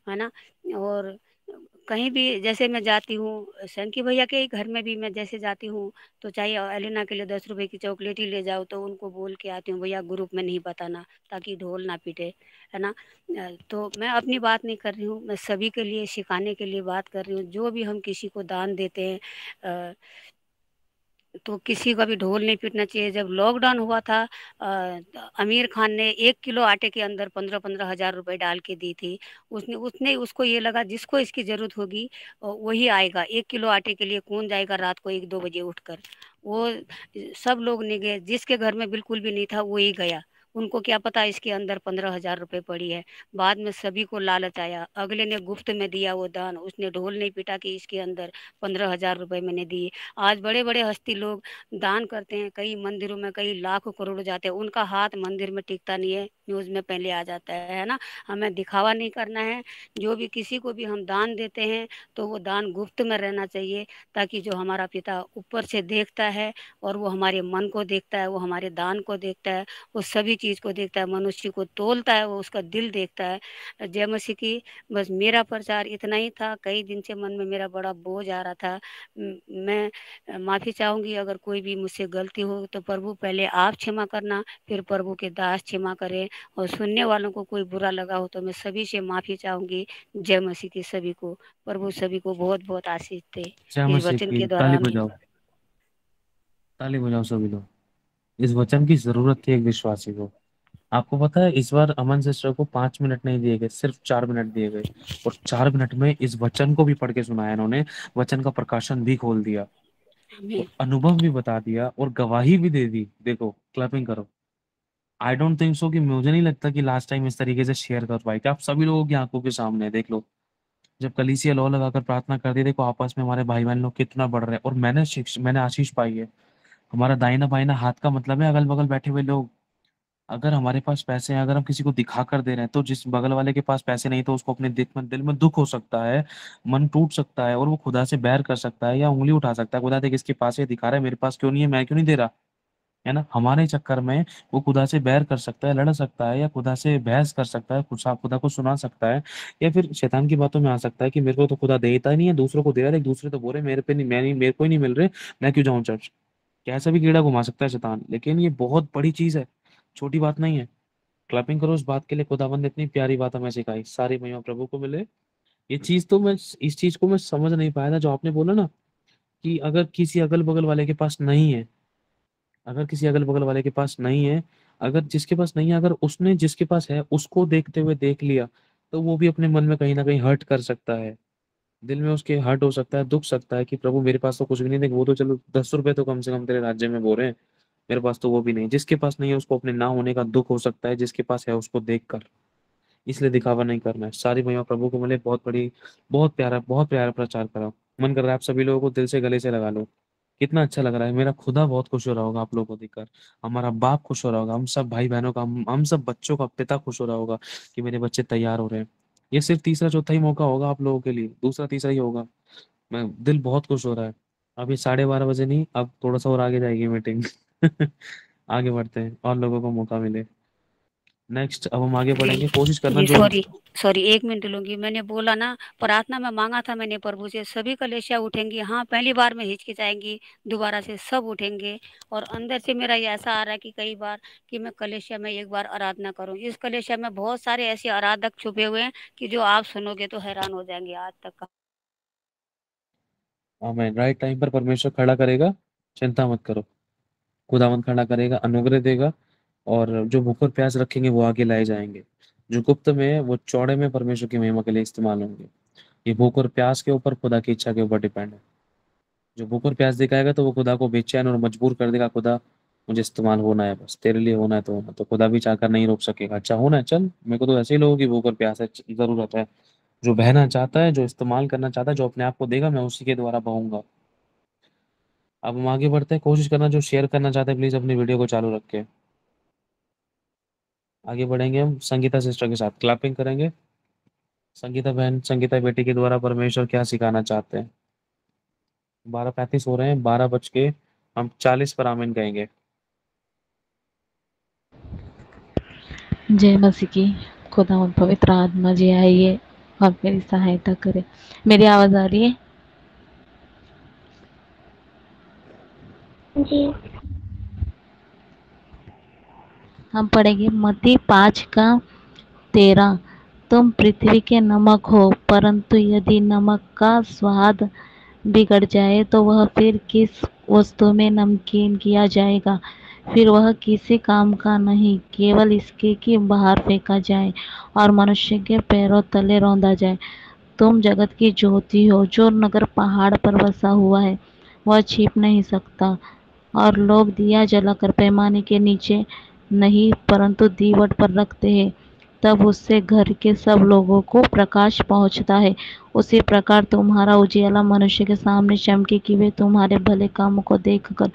है ना। और कहीं भी जैसे मैं जाती हूँ, सैंकी भैया के ही घर में भी मैं जैसे जाती हूँ, तो चाहे एलिना के लिए 10 रुपए की चॉकलेट ही ले जाओ, तो उनको बोल के आती हूँ भैया ग्रुप में नहीं बताना, ताकि ढोल ना पीटे, है ना। तो मैं अपनी बात नहीं कर रही हूँ, मैं सभी के लिए सिखाने के लिए बात कर रही हूँ। जो भी हम किसी को दान देते हैं, अ, तो किसी का भी ढोल नहीं पीटना चाहिए। जब लॉकडाउन हुआ था, आमिर खान ने 1 किलो आटे के अंदर 15-15 हज़ार रुपए डाल के दी थी। उसने उसने उसको ये लगा जिसको इसकी जरूरत होगी वही आएगा। 1 किलो आटे के लिए कौन जाएगा रात को 1-2 बजे उठकर। वो सब लोग नहीं गए, जिसके घर में बिल्कुल भी नहीं था वो ही गया। उनको क्या पता इसके अंदर 15 हज़ार रुपए पड़ी है। बाद में सभी को लालच आया, अगले ने गुफ्त में दिया वो दान, उसने ढोल नहीं पीटा कि इसके अंदर 15 हज़ार रुपए मैंने दिए। आज बड़े बड़े हस्ती लोग दान करते हैं, कई मंदिरों में कई लाखों करोड़ जाते हैं, उनका हाथ मंदिर में टिकता नहीं है, न्यूज में पहले आ जाता है ना। हमें दिखावा नहीं करना है। जो भी किसी को भी हम दान देते हैं तो वो दान गुप्त में रहना चाहिए, ताकि जो हमारा पिता ऊपर से देखता है और वो हमारे मन को देखता है, वो हमारे दान को देखता है, वो सभी चीज को देखता है, मनुष्य को तोलता है, वो उसका दिल देखता है। जय मसीह की। बस मेरा प्रचार इतना ही था। कई दिन से मन में मेरा बड़ा बोझ आ रहा था। मैं माफ़ी चाहूँगी अगर कोई भी मुझसे गलती हो तो प्रभु पहले आप क्षमा करना, फिर प्रभु के दास क्षमा करें। और सुनने वालों को कोई बुरा लगा हो तो मैं सभी से माफ़ी चाहूँगी। जय मसीह की सभी को। प्रभु सभी को बहुत बहुत आशीष दे जय इस मसीह वचन की। के द्वारा ताली हमें। बजाओ, ताली बजाओ सभी लोग। इस वचन की जरूरत थी एक विश्वासी को। आपको पता है इस बार अमन सिस्टर को 5 मिनट नहीं दिए गए, सिर्फ 4 मिनट दिए गए, और 4 मिनट में इस वचन को भी पढ़ के सुनाया इन्होंने। वचन का प्रकाशन भी खोल दिया, आमीन। और अनुभव भी बता दिया, और गवाही भी दे दी। देखो, क्लैपिंग करो। आई डोंट थिंक सो कि मुझे नहीं लगता कि लास्ट टाइम इस तरीके से शेयर कर पाए। कि आप सभी लोगों की आंखों के सामने है, देख लो। जब कलीसिया लौ लगाकर प्रार्थना करती है, देखो आपस में हमारे भाई बहन लोग कितना बढ़ रहे हैं। और मैंने आशीष पाई है। हमारा दाहिना बाहिना हाथ का मतलब है अगल बगल बैठे हुए लोग। अगर हमारे पास पैसे हैं, अगर हम किसी को दिखा कर दे रहे हैं, तो जिस बगल वाले के पास पैसे नहीं तो उसको अपने दिल में दुख हो सकता है, मन टूट सकता है, और वो खुदा से बैर कर सकता है या उंगली उठा सकता है। खुदा देख इसके पास ये दिखा रहा है, मेरे पास क्यों नहीं है, मैं क्यों नहीं दे रहा, है ना। हमारे चक्कर में वो खुदा से बैर कर सकता है, लड़ सकता है, या खुदा से बहस कर सकता है, खुदा को सुना सकता है, या फिर शैतान की बातों में आ सकता है कि मेरे को तो खुदा देता ही नहीं है, दूसरों को दे रहा है, दूसरे तो बोल रहे मेरे पे नहीं, मैं नहीं, मेरे को ही नहीं मिल रहे, मैं क्यों जाऊं चर्च। कैसा भी कीड़ा घुमा सकता है शैतान, लेकिन ये बहुत बड़ी चीज है, छोटी बात नहीं है। क्लैपिंग करो उस बात के लिए। खुदावंद ने इतनी प्यारी बात हमें सिखाई, सारी महिमा प्रभु को मिले। ये चीज तो मैं इस चीज को मैं समझ नहीं पाया था जो आपने बोला ना, कि अगर किसी अगल बगल वाले के पास नहीं है, अगर किसी अगल बगल वाले के पास नहीं है, अगर जिसके पास नहीं है, अगर उसने जिसके पास है उसको देखते हुए देख लिया, तो वो भी अपने मन में कहीं ना कहीं हर्ट कर सकता है। दिल में उसके हर्ट हो सकता है, दुख सकता है कि प्रभु मेरे पास तो कुछ भी नहीं। देख, वो तो चलो 10 रुपए तो कम से कम तेरे राज्य में बोल रहे हैं, मेरे पास तो वो भी नहीं। जिसके पास नहीं है उसको अपने ना होने का दुख हो सकता है, जिसके पास है उसको देख कर। इसलिए दिखावा नहीं करना है। सारी महिमा प्रभु को मिले। बहुत बड़ी, बहुत प्यारा प्रचार करा। मन कर रहा है आप सभी लोगों को दिल से गले से लगा लो। कितना अच्छा लग रहा है। मेरा खुदा बहुत खुश हो रहा होगा आप लोगों को देखकर। हमारा बाप खुश हो रहा होगा, हम सब भाई बहनों का, हम सब बच्चों का पिता खुश हो रहा होगा कि मेरे बच्चे तैयार हो रहे हैं। ये सिर्फ तीसरा चौथा ही मौका होगा आप लोगों के लिए, दूसरा तीसरा ही होगा। मैं दिल बहुत खुश हो रहा है। अभी 12:30 बजे नहीं, अब थोड़ा सा और आगे जाएगी मीटिंग। आगे बढ़ते हैं और लोगों को मौका मिले। नेक्स्ट, अब हम आगे जी बढ़ेंगे। कोशिश करना जी, जो सॉरी सॉरी, 1 मिनट लूंगी। मैंने बोला ना, प्रार्थना में मांगा था मैंने प्रभु से, सभी कलेशिया उठेंगी। हाँ, पहली बार में हिचकिचाएंगी, दोबारा से सब उठेंगे। और अंदर से मेरा ये ऐसा आ रहा है कि कई बार कि मैं कलेशिया में एक बार आराधना करूं। इस कलेशिया में बहुत सारे ऐसे आराधक छुपे हुए हैं कि जो आप सुनोगे तो हैरान हो जाएंगे आज तक का। हमें राइट टाइम पर परमेश्वर खड़ा करेगा, चिंता मत करो। खुदावंद खड़ा करेगा, अनुग्रह देगा, और जो भूख और प्यास रखेंगे वो आगे लाए जाएंगे। जो गुप्त में है वो चौड़े में परमेश्वर की महिमा के लिए इस्तेमाल होंगे। ये भूख और प्यास के ऊपर, खुदा की इच्छा के ऊपर डिपेंड है। जो भूख और प्यास दिखाएगा तो वो खुदा को बेचैन और मजबूर कर देगा। खुदा, मुझे इस्तेमाल होना है, बस तेरे लिए होना है तो होना। तो खुदा भी चाहकर नहीं रोक सकेगा। अच्छा होना है, चल, मेरे को तो ऐसे ही लोगों की भूख और प्यास है, जरूरत है। जो बहना चाहता है, जो इस्तेमाल करना चाहता है, जो अपने आप को देगा, मैं उसी के द्वारा बहूंगा। अब हम आगे बढ़ते हैं। कोशिश करना जो शेयर करना चाहते हैं प्लीज अपनी वीडियो को चालू रख के। आगे बढ़ेंगे हम संगीता सिस्टर के साथ, क्लैपिंग करेंगे। संगीता बहन, संगीता बेटी के द्वारा परमेश्वर क्या सिखाना चाहते हैं। 12:35 हो रहे हैं, 12 बज के हम 40 पर आमीन कहेंगे। जय मसीह की। खुदावंद पवित्र आत्मा जी आइए और मेरी सहायता करे। मेरी आवाज आ रही है? जी। हम पढ़ेंगे मत्ती 5:13। तुम पृथ्वी के नमक हो, परंतु यदि नमक का स्वाद बिगड़ जाए तो वह फिर किस वस्तु में नमकीन किया जाएगा? फिर वह किसी काम का नहीं, केवल इसके कि बाहर फेंका जाए और मनुष्य के पैरों तले रौंदा जाए। तुम जगत की ज्योति हो। जो नगर पहाड़ पर बसा हुआ है वह छिप नहीं सकता, और लोग दिया जलाकर पैमाने के नीचे नहीं परंतु दीवट पर रखते हैं, तब उससे घर के सब लोगों को प्रकाश पहुंचता है। उसी प्रकार तुम्हारा उजियाला मनुष्य के सामने चमके कि वे तुम्हारे भले कामों को देखकर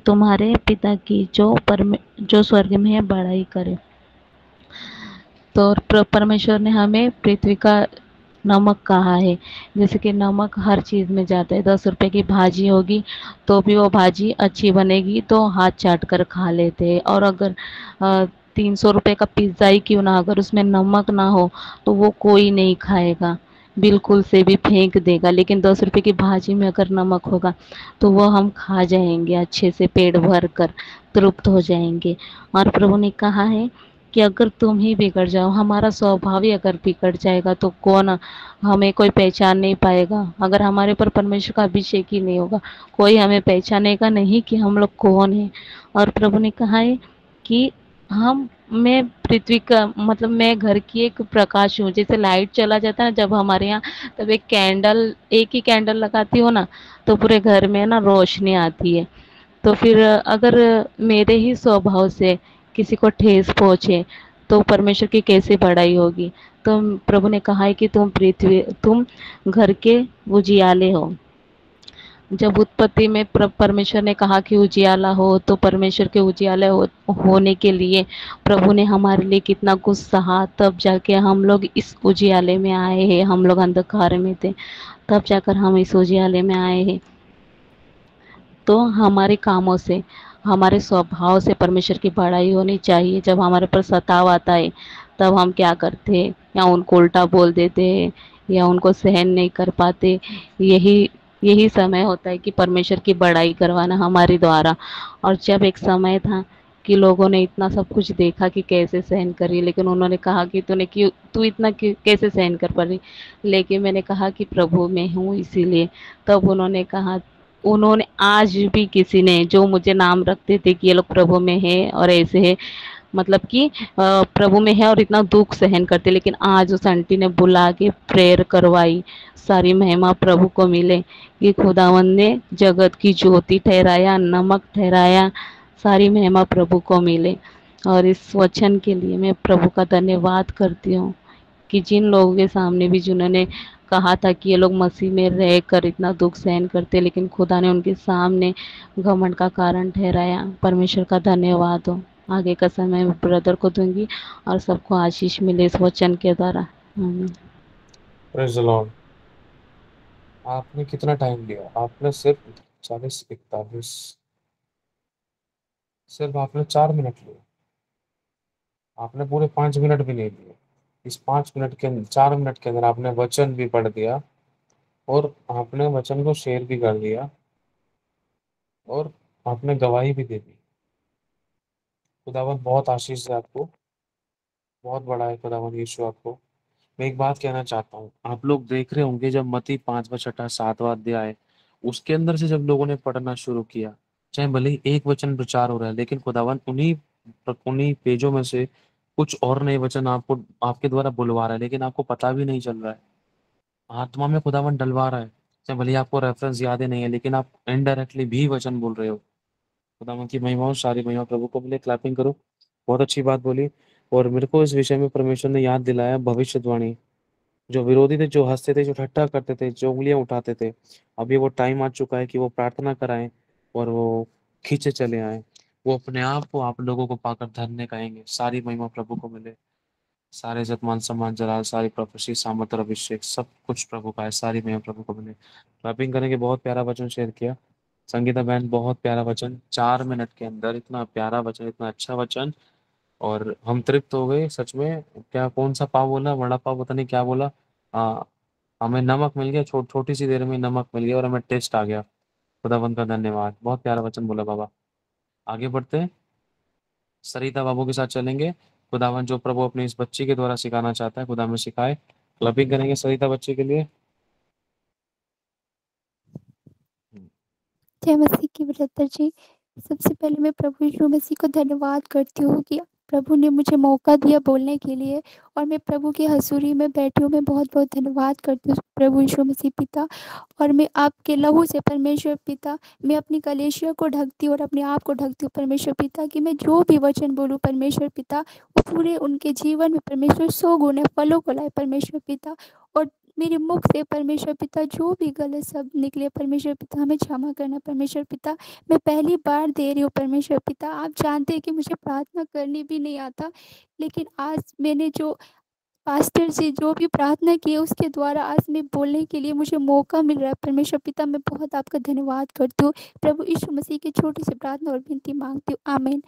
तुम्हारे पिता की जो स्वर्ग में है बड़ाई करे। तो परमेश्वर ने हमें पृथ्वी का नमक कहा है। जैसे कि नमक हर चीज़ में जाता है। 10 रुपए की भाजी होगी तो भी वो भाजी अच्छी बनेगी तो हाथ चाट कर खा लेते हैं, और अगर 300 रुपए का पिज़्ज़ा ही क्यों ना, अगर उसमें नमक ना हो तो वो कोई नहीं खाएगा, बिल्कुल से भी फेंक देगा। लेकिन 10 रुपए की भाजी में अगर नमक होगा तो वो हम खा जाएंगे, अच्छे से पेट भर कर तृप्त हो जाएंगे। और प्रभु ने कहा है कि अगर तुम ही बिगड़ जाओ, हमारा स्वभाव ही अगर बिगड़ जाएगा तो कौन, हमें कोई पहचान नहीं पाएगा। अगर हमारे ऊपर परमेश्वर का अभिषेक ही नहीं होगा, कोई हमें पहचानेगा नहीं कि हम लोग कौन हैं। और प्रभु ने कहा है कि मैं पृथ्वी का मतलब मैं घर की एक प्रकाश हूँ। जैसे लाइट चला जाता है ना जब हमारे यहाँ, तब एक ही कैंडल लगाती हो ना तो पूरे घर में ना रोशनी आती है। तो फिर अगर मेरे ही स्वभाव से किसी को ठेस पहुँचे तो परमेश्वर की कैसे बड़ाई होगी। तो प्रभु ने कहा है कि तुम घर के उजियाले हो। जब उत्पत्ति में परमेश्वर ने कहा कि उजियाला हो, तो परमेश्वर के होने के लिए प्रभु ने हमारे लिए कितना कुछ सहा, तब जाके हम लोग इस उजियाले में आए हैं। हम लोग अंधकार में थे, तब जाकर हम इस उजियाले में आए हैं। तो हमारे कामों से, हमारे स्वभाव से परमेश्वर की बड़ाई होनी चाहिए। जब हमारे पर सताव आता है तब हम क्या करते हैं, या उनको उल्टा बोल देते हैं या उनको सहन नहीं कर पाते। यही यही समय होता है कि परमेश्वर की बड़ाई करवाना हमारे द्वारा। और जब एक समय था कि लोगों ने इतना सब कुछ देखा कि कैसे सहन करी, लेकिन उन्होंने कहा कि तू इतना कैसे सहन कर पा रही, लेकिन मैंने कहा कि प्रभु मैं हूँ इसीलिए। तब उन्होंने आज भी किसी ने जो मुझे नाम रखते थे कि ये लोग प्रभु में है और ऐसे है, मतलब कि प्रभु में है और इतना दुख सहन करते, लेकिन आज उस आंटी ने बुला के प्रेयर करवाई। सारी महिमा प्रभु को मिले कि खुदावंद ने जगत की ज्योति ठहराया, नमक ठहराया। सारी महिमा प्रभु को मिले। और इस वचन के लिए मैं प्रभु का धन्यवाद करती हूँ कि जिन लोगों के सामने भी जिन्होंने कहा था कि ये लोग मसीह में रहकर इतना दुख सहन करते, लेकिन खुदा ने उनके सामने घमंड का कारण ठहराया। परमेश्वर का धन्यवाद हो। आगे का समय मैं ब्रदर को दूंगी और सबको आशीष मिले इस वचन के द्वारा। आमीन। Praise the Lord. आपने कितना टाइम लिया? आपने सिर्फ 40-41, सिर्फ आपने 4 मिनट लिए। आपने पूरे 5 मिनट भी नहीं लिए। इस 5 मिनट के अंदर, 4 मिनट के अंदर आपने वचन भी पढ़ दिया और आपने वचन को शेयर भी कर दिया और आपने गवाही भी दे दी। खुदावन बहुत आशीष है आपको, बहुत बड़ा है खुदावन यीशु आपको। मैं एक बात कहना चाहता हूँ, आप लोग देख रहे होंगे जब मत्ती 5वां-6वां-7वां अध्याय, उसके अंदर से जब लोगों ने पढ़ना शुरू किया, चाहे भले ही एक वचन प्रचार हो रहा है, लेकिन खुदावन उन्हीं पेजों में से कुछ और नए वचन आपको आपके द्वारा बुलवा रहा है, लेकिन आपको पता भी नहीं चल रहा है। आत्मा में खुदावन डलवा रहा है, चाहे भले ही आपको रेफरेंस याद ही नहीं है, लेकिन आप इनडायरेक्टली भी वचन बोल रहे हो। खुदावन की महिमा हो, सारी महिमा प्रभु को मिले। क्लैपिंग करो। बहुत अच्छी बात बोली। और मेरे को इस विषय में परमेश्वर ने याद दिलाया भविष्यवाणी। जो विरोधी थे, जो हंसते थे, जो ठट्टा करते थे, जो उंगलियां उठाते थे, अभी वो टाइम आ चुका है कि वो प्रार्थना कराएं और वो खींचे चले आए। वो अपने आप को आप लोगों को पाकर धन्य कहेंगे। सारी महिमा प्रभु को मिले। सारे इज्जत मान सम्मान जलाल, सारी प्रोफेसी सामर्थ और अभिषेक सब कुछ प्रभु का है। सारी महिमा प्रभु को मिले। क्लैपिंग करेंगे। बहुत प्यारा वचन शेयर किया। संगीता बहन, बहुत प्यारा वचन, 4 मिनट के अंदर इतना प्यारा वचन, इतना अच्छा वचन, और हम तृप्त हो गए सच में। क्या कौन सा पाव बोला, वड़ा पाव, पता नहीं क्या बोला। आ, हमें नमक मिल गया, छोटी सी देर में नमक मिल गया और हमें टेस्ट आ गया। खुदावंत का धन्यवाद, बहुत प्यारा वचन बोला बाबा। आगे बढ़ते हैं, सरिता बाबू के साथ चलेंगे। खुदावन जो प्रभु अपने इस बच्ची के द्वारा सिखाना चाहता है, खुदा में सिखाए। क्लबिंग करेंगे सरिता बच्चे के लिए। जय मसीह की ब्रदर जी। सबसे पहले मैं प्रभु यीशु मसीह को धन्यवाद करती हूँ कि प्रभु ने मुझे मौका दिया बोलने के लिए, और मैं प्रभु की हजूरी में बैठी हूँ। मैं बहुत बहुत धन्यवाद करती हूँ प्रभु यीशु मसीह पिता। और मैं आपके लहू से परमेश्वर पिता, मैं अपनी कलेशिया को ढकती हूँ और अपने आप को ढकती हूँ परमेश्वर पिता, कि मैं जो भी वचन बोलूँ परमेश्वर पिता, वो पूरे उनके जीवन में परमेश्वर 100 गुने फलों को लाए परमेश्वर पिता। और मेरे मुख से परमेश्वर पिता जो भी गलत शब्द निकले परमेश्वर पिता, हमें क्षमा करना परमेश्वर पिता। मैं पहली बार दे रही हूँ परमेश्वर पिता। आप जानते हैं कि मुझे प्रार्थना करनी भी नहीं आता, लेकिन आज मैंने जो पास्टर जी जो भी प्रार्थना की है उसके द्वारा आज मैं बोलने के लिए मुझे मौका मिल रहा है परमेश्वर पिता। मैं बहुत आपका धन्यवाद करती हूँ। प्रभु यीशु मसीह की छोटी सी प्रार्थना और विनती मांगती हूँ, आमीन।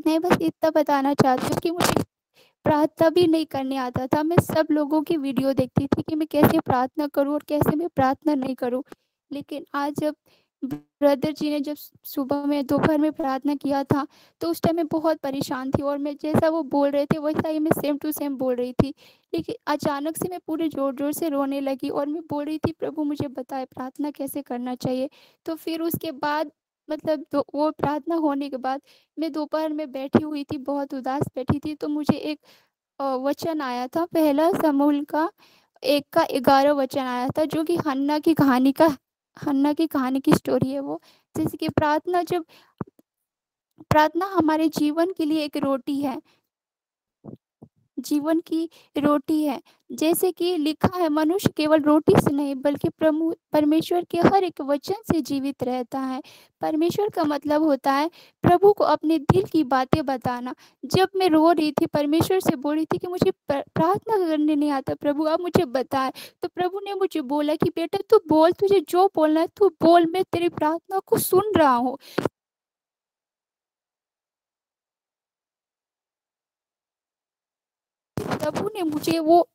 मैं बस इतना बताना चाहती हूँ कि मुझे प्रार्थना भी नहीं करने आता था। मैं सब लोगों की वीडियो देखती थी कि मैं कैसे प्रार्थना करूं और कैसे मैं प्रार्थना नहीं करूं। लेकिन आज जब ब्रदर जी ने जब सुबह में दोपहर में प्रार्थना किया था, तो उस टाइम मैं बहुत परेशान थी, और मैं जैसा वो बोल रहे थे वैसा ही मैं सेम टू सेम बोल रही थी। लेकिन अचानक से मैं पूरे ज़ोर ज़ोर से रोने लगी और मैं बोल रही थी, प्रभु मुझे बताए प्रार्थना कैसे करना चाहिए। तो फिर उसके बाद मतलब वो प्रार्थना होने के बाद मैं दोपहर में बैठी हुई थी, बहुत उदास बैठी थी, तो मुझे एक वचन आया था, पहला शमूएल का 1:11 वचन आया था, जो कि हन्ना की कहानी की स्टोरी है वो। जैसे कि प्रार्थना हमारे जीवन के लिए एक रोटी है, जीवन की रोटी है। जैसे कि लिखा है, मनुष्य केवल रोटी से नहीं बल्कि परमेश्वर के हर एक वचन से जीवित रहता है। परमेश्वर का मतलब होता है प्रभु को अपने दिल की बातें बताना। जब मैं रो रही थी, परमेश्वर से बोल रही थी कि मुझे प्रार्थना करने नहीं आता, प्रभु आप मुझे बताए, तो प्रभु ने मुझे बोला कि बेटा तू बोल, तुझे जो बोलना है तू बोल, मैं तेरी प्रार्थना को सुन रहा हूँ। प्रभु ने मुझे वो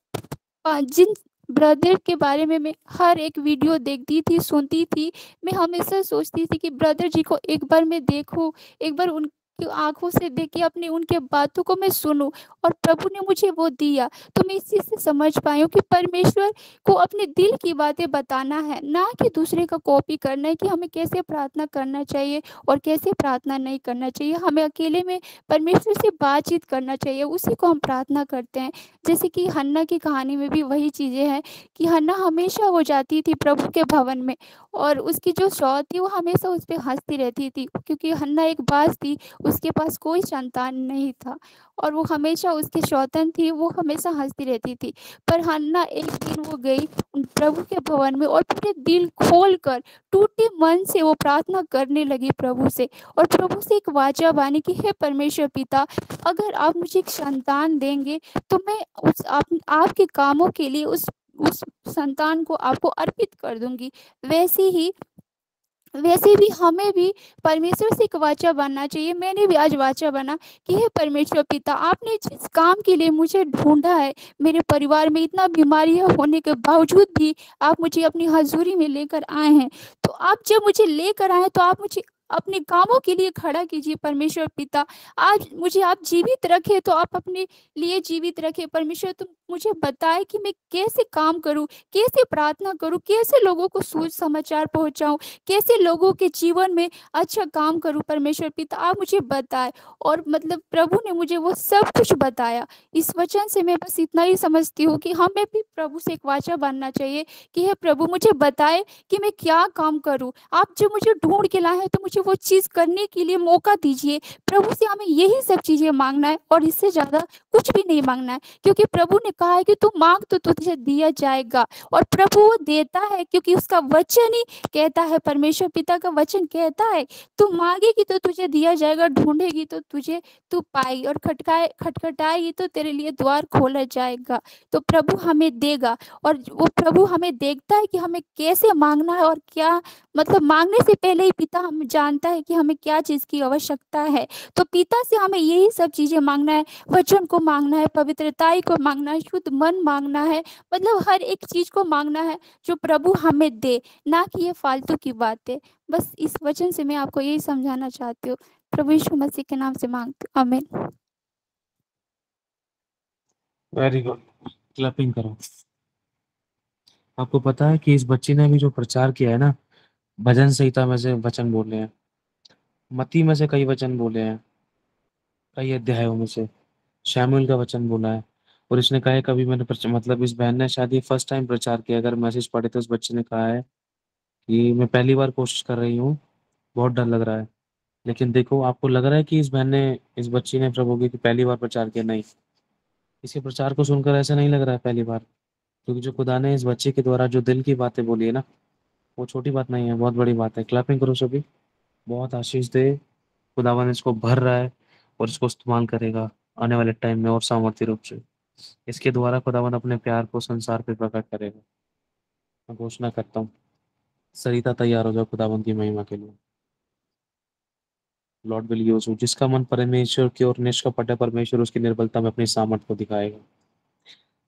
जिन ब्रदर के बारे में मैं हर एक वीडियो देखती थी, सुनती थी, मैं हमेशा सोचती थी कि ब्रदर जी को एक बार मैं देखूं, एक बार उनकी आंखों से देख के अपनी उनके बातों को मैं सुनूं, और प्रभु ने मुझे वो दिया। तो मैं इस चीज़ से समझ पाई हूँ कि परमेश्वर को अपने दिल की बातें बताना है, ना कि दूसरे का कॉपी करना है कि हमें कैसे प्रार्थना करना चाहिए और कैसे प्रार्थना नहीं करना चाहिए। हमें अकेले में परमेश्वर से बातचीत करना चाहिए, उसी को हम प्रार्थना करते हैं। जैसे कि हन्ना की कहानी में भी वही चीज़ें हैं कि हन्ना हमेशा वो जाती थी प्रभु के भवन में, और उसकी जो सौत थी वो हमेशा उस पर हंसती रहती थी, क्योंकि हन्ना एक बाज थी, उसके पास कोई संतान नहीं था, और वो हमेशा उसकी सौतन थी, वो हमेशा हंसती रहती थी। पर हन्ना एक दिन वो गई प्रभु के भवन में और पूरे दिल खोल कर टूटे मन से वो प्रार्थना करने लगी प्रभु से, और प्रभु से एक वाचा बानी कि हे परमेश्वर पिता, अगर आप मुझे एक संतान देंगे तो मैं आपके कामों के लिए उस संतान को आपको अर्पित कर दूंगी। वैसे भी हमें भी परमेश्वर से एक वाचा बनना चाहिए। मैंने भी आज वाचा बना कि हे परमेश्वर पिता, आपने जिस काम के लिए मुझे ढूंढा है, मेरे परिवार में इतना बीमारियां होने के बावजूद भी आप मुझे अपनी हजूरी में लेकर आए हैं। तो आप जब मुझे लेकर आए तो आप मुझे अपने कामों के लिए खड़ा कीजिए परमेश्वर पिता। आज मुझे आप जीवित रखे तो आप अपने लिए जीवित रखे परमेश्वर। तुम मुझे बताए कि मैं कैसे काम करूं, कैसे प्रार्थना करूं, कैसे लोगों को सुसमाचार पहुंचाऊं, कैसे लोगों के जीवन में अच्छा काम करूं परमेश्वर पिता, आप मुझे बताए। और मतलब प्रभु ने मुझे वो सब कुछ बताया। इस वचन से मैं बस इतना ही समझती हूँ कि हमें भी प्रभु से एक वाचा बनना चाहिए कि हे प्रभु मुझे बताए कि मैं क्या काम करूं। आप जब मुझे ढूंढ के लाए हैं तो मुझे वो चीज़ करने के लिए मौका दीजिए। प्रभु से हमें यही सब चीज़ें माँगना है और इससे ज़्यादा कुछ भी नहीं माँगना है, क्योंकि प्रभु ने कहा है कि तू माँग तो तुझे दिया जाएगा, और प्रभु वो देता है क्योंकि उसका वचन ही कहता है, परमेश्वर पिता का वचन कहता है, तू माँगेगी तो तुझे दिया जाएगा, ढूँढेगी तो तू पाएगी, और खटखटाएगी तो तेरे लिए द्वार खोला जाएगा। तो प्रभु हमें देगा, और वो प्रभु हमें देखता है कि हमें कैसे माँगना है, और क्या मतलब माँगने से पहले ही पिता हम जानता है कि हमें क्या चीज़ की आवश्यकता है। तो पिता से हमें यही सब चीज़ें माँगना है, वचन को माँगना है, पवित्रताई को माँगना है, शुद्ध मन माँगना है, मतलब हर एक चीज़ को माँगना है जो प्रभु हमें दे, ना कि ये फालतू की बातें। बस इस वचन से मैं आपको यही समझाना चाहती हूँ। प्रभु यीशु मसीह के नाम से माँगती हूँ, आमीन। वेरी गुड, क्लैपिंग करो। आपको पता है कि इस बच्ची ने भी जो प्रचार किया है ना, भजन संहिता में से वचन बोले हैं, मत्ती में से कई वचन बोले हैं, कई अध्यायों में से शमूएल का वचन बोला है, और इसने कहा है कभी मैंने मतलब इस बहन ने शायद ये फर्स्ट टाइम प्रचार किया। अगर मैसेज पढ़े तो उस बच्चे ने कहा है कि मैं पहली बार कोशिश कर रही हूँ, बहुत डर लग रहा है। लेकिन देखो, आपको लग रहा है कि इस बच्ची ने प्रभु की पहली बार प्रचार किया? नहीं, इसके प्रचार को सुनकर ऐसा नहीं लग रहा है पहली बार, क्योंकि जो खुदा ने इस बच्चे के द्वारा जो दिल की बातें बोली है ना, वो छोटी बात नहीं है, बहुत बड़ी बात है। क्लैपिंग करो सभी, बहुत आशीष दे। खुदावन इसको भर रहा है और इसको इस्तेमाल करेगा आने वाले टाइम में और सामर्थ्य रूप से। इसके द्वारा खुदावन अपने प्यार को संसार पे प्रकट करेगा। मैं घोषणा करता हूँ, सरिता तैयार हो जाओ खुदावन की महिमा के लिए। Lord will use you. जिसका मन परमेश्वर की ओर निष्कपट है, परमेश्वर उसकी निर्बलता में अपनी सामर्थ को दिखाएगा।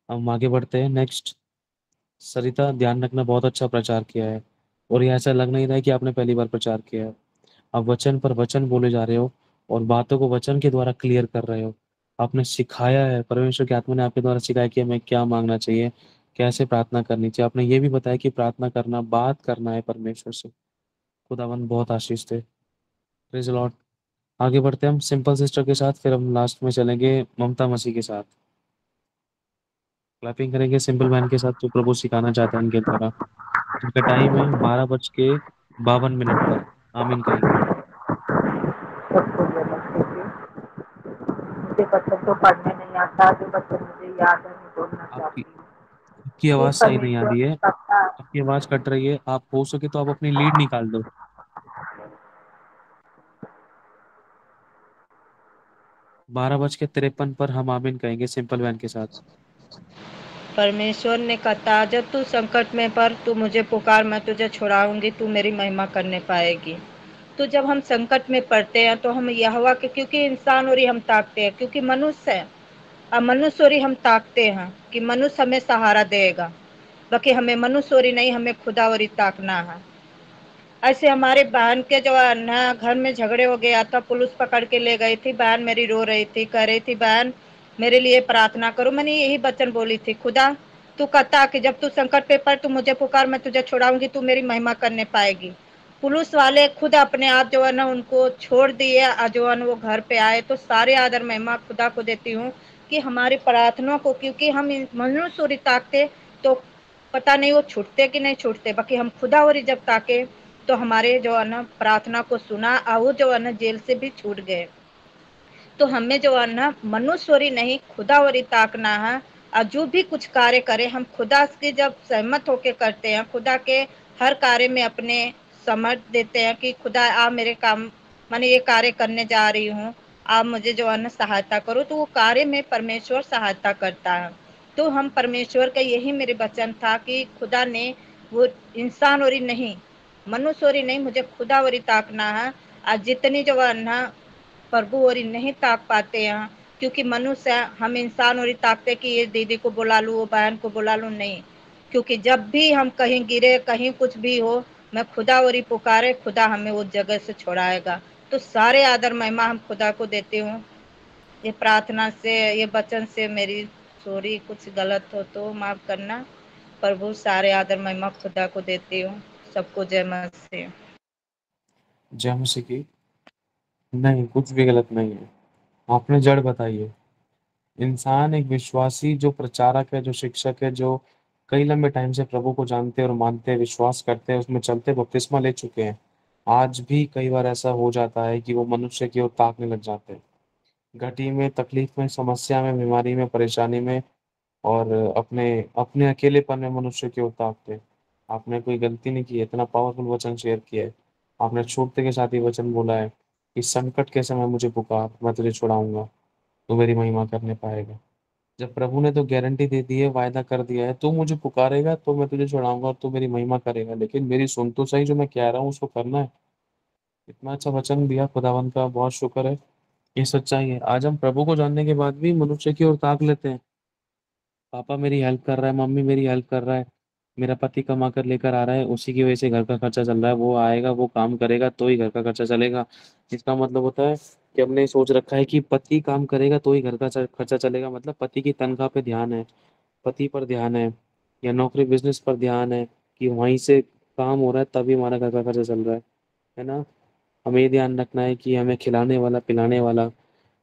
अब हम आगे बढ़ते हैं। नेक्स्ट, सरिता, ध्यान रखना, बहुत अच्छा प्रचार किया है, और ये ऐसा लग नहीं रहा है कि आपने पहली बार प्रचार किया है। आप वचन पर वचन बोले जा रहे हो और बातों को वचन के द्वारा क्लियर कर रहे हो। आपने सिखाया है, परमेश्वर की आत्मा ने आपके द्वारा सिखाया कि हमें क्या मांगना चाहिए, कैसे प्रार्थना करनी चाहिए। आपने ये भी बताया कि प्रार्थना करना, बात करना है परमेश्वर से। खुदावन बहुत आशीष दे। Praise Lord. आगे बढ़ते हैं हम सिंपल सिस्टर के साथ, फिर हम लास्ट में चलेंगे ममता मसीह के साथ। क्लैपिंग करेंगे सिंपल मैन के साथ, जो प्रभु सिखाना चाहते हैं उनके द्वारा। जिनका टाइम है 12:52 पर। आमीन कहेंगे। सबको जन्म देंगे। मुझे बच्चन तो पढ़ने नहीं आता, जो बच्चन मुझे याद है मैं बोलना आपकी चाहती हूँ। आपकी ये आवाज सही नहीं आ परमेश्वर रही है, करता है। आपकी आवाज कट रही है। आप हो सके तो आप अपनी लीड निकाल दो। 12:53 पर हम आमीन कहेंगे सिंपल मैन के साथ। परमेश्वर ने कहा, जब तू संकट में पर तू मुझे पुकार, मैं तुझे छुड़ाऊंगी, तू मेरी महिमा करने पाएगी। तो जब हम संकट में पड़ते हैं तो हम यहोवा के, क्योंकि इंसान और ही हम ताकते हैं, क्योंकि मनुष्य है, अब मनुष्य और ही हम ताकते हैं कि मनुष्य हमें सहारा देगा, बाकी हमें मनुष्य और ही नहीं, हमें खुदा और ही ताकना है। ऐसे हमारे बहन के जो है ना घर में झगड़े हो गया था, पुलिस पकड़ के ले गई थी, बहन मेरी रो रही थी, कह रही थी बहन मेरे लिए प्रार्थना करो। मैंने यही वचन बोली थी, खुदा तू कहता कि जब तू संकट पे पड़ तू मुझे पुकार, मैं तुझे छुड़ाऊंगी, तू मेरी महिमा करने पाएगी। पुलिस वाले खुद अपने आप जो है ना उनको छोड़ दिए, जो है ना वो घर पे आए। तो सारे आदर महिमा खुदा को देती हूँ कि हमारी प्रार्थना को, क्योंकि हम मनुष्य और ताकते तो पता नहीं वो छूटते कि नहीं छूटते, बाकी हम खुदा और जब ताके तो हमारे जो है ना प्रार्थना को सुना, और वो जो है ना जेल से भी छूट गए। तो हमें जो है ना मनुष्य नहीं खुदा और ताकना है, और जो भी कुछ कार्य करे हम खुदा के जब सहमत होके करते हैं, खुदा के हर कार्य में अपने समझ देते हैं कि खुदा आप मेरे काम, मैंने ये कार्य करने जा रही हूँ, आप मुझे जो है ना सहायता करो, तो वो कार्य में परमेश्वर सहायता करता है। तो हम परमेश्वर का यही मेरे वचन था कि खुदा ने वो इंसान और नहीं, मनुष्य और नहीं, मुझे खुदा और ताकना है। और जितनी जो है ना प्रभु और नहीं ताक पाते हैं, क्योंकि मनुष्य हम इंसान और ताकते कि ये दीदी को बुला लूँ, वो बहन को बुला लूँ, नहीं, क्योंकि जब भी हम कहीं गिरे, कहीं कुछ भी हो, मैं खुदा और पुकारे, खुदा हमें उस जगह से छोड़ाएगा। तो सारे आदर महिमा हम खुदा को देती हूँ। ये प्रार्थना से, ये वचन से मेरी सॉरी कुछ गलत हो तो माफ करना। प्रभु सारे आदर महिमा खुदा को देती हूँ। सबको जय मसीह। जय मसीह की। नहीं, कुछ भी गलत नहीं है, आपने जड़ बताई है। इंसान एक विश्वासी जो प्रचारक है, जो शिक्षक है, जो कई लंबे टाइम से प्रभु को जानते हैं और मानते हैं, विश्वास करते हैं, उसमें चलते, बपतिस्मा ले चुके हैं, आज भी कई बार ऐसा हो जाता है कि वो मनुष्य की ओर ताकने लग जाते हैं। घटी में, तकलीफ में, समस्या में, बीमारी में, परेशानी में और अपने अपने अकेलेपन में मनुष्य की ओर ताकते हैं। आपने कोई गलती नहीं की है, इतना पावरफुल वचन शेयर किया है। आपने छूटते के साथ ही वचन बोला है कि संकट के समय मुझे पुकार, मैं तुझे छुड़ाऊंगा, तू मेरी महिमा करने पाएगा। जब प्रभु ने तो गारंटी दे दी है, वायदा कर दिया है, तू मुझे पुकारेगा तो मैं तुझे छुड़ाऊंगा और तू मेरी महिमा करेगा, लेकिन मेरी सुन तो सही, जो मैं कह रहा हूँ उसको करना है। इतना अच्छा वचन दिया खुदावंत का, बहुत शुक्र है। ये सच्चाई है। आज हम प्रभु को जानने के बाद भी मनुष्य की ओर ताक लेते हैं। पापा मेरी हेल्प कर रहा है, मम्मी मेरी हेल्प कर रहा है, मेरा पति कमा कर लेकर आ रहा है, उसी की वजह से घर का खर्चा चल रहा है, वो आएगा वो काम करेगा तो ही घर का खर्चा चलेगा। इसका मतलब होता है कि हमने ये सोच रखा है कि पति काम करेगा तो ही घर का खर्चा चलेगा, मतलब पति की तनख्वाह पे ध्यान है, पति पर ध्यान है, या नौकरी बिजनेस पर ध्यान है कि वहीं से काम हो रहा है तभी हमारा घर का खर्चा चल रहा है ना। हमें ये ध्यान रखना है कि हमें खिलाने वाला, पिलाने वाला,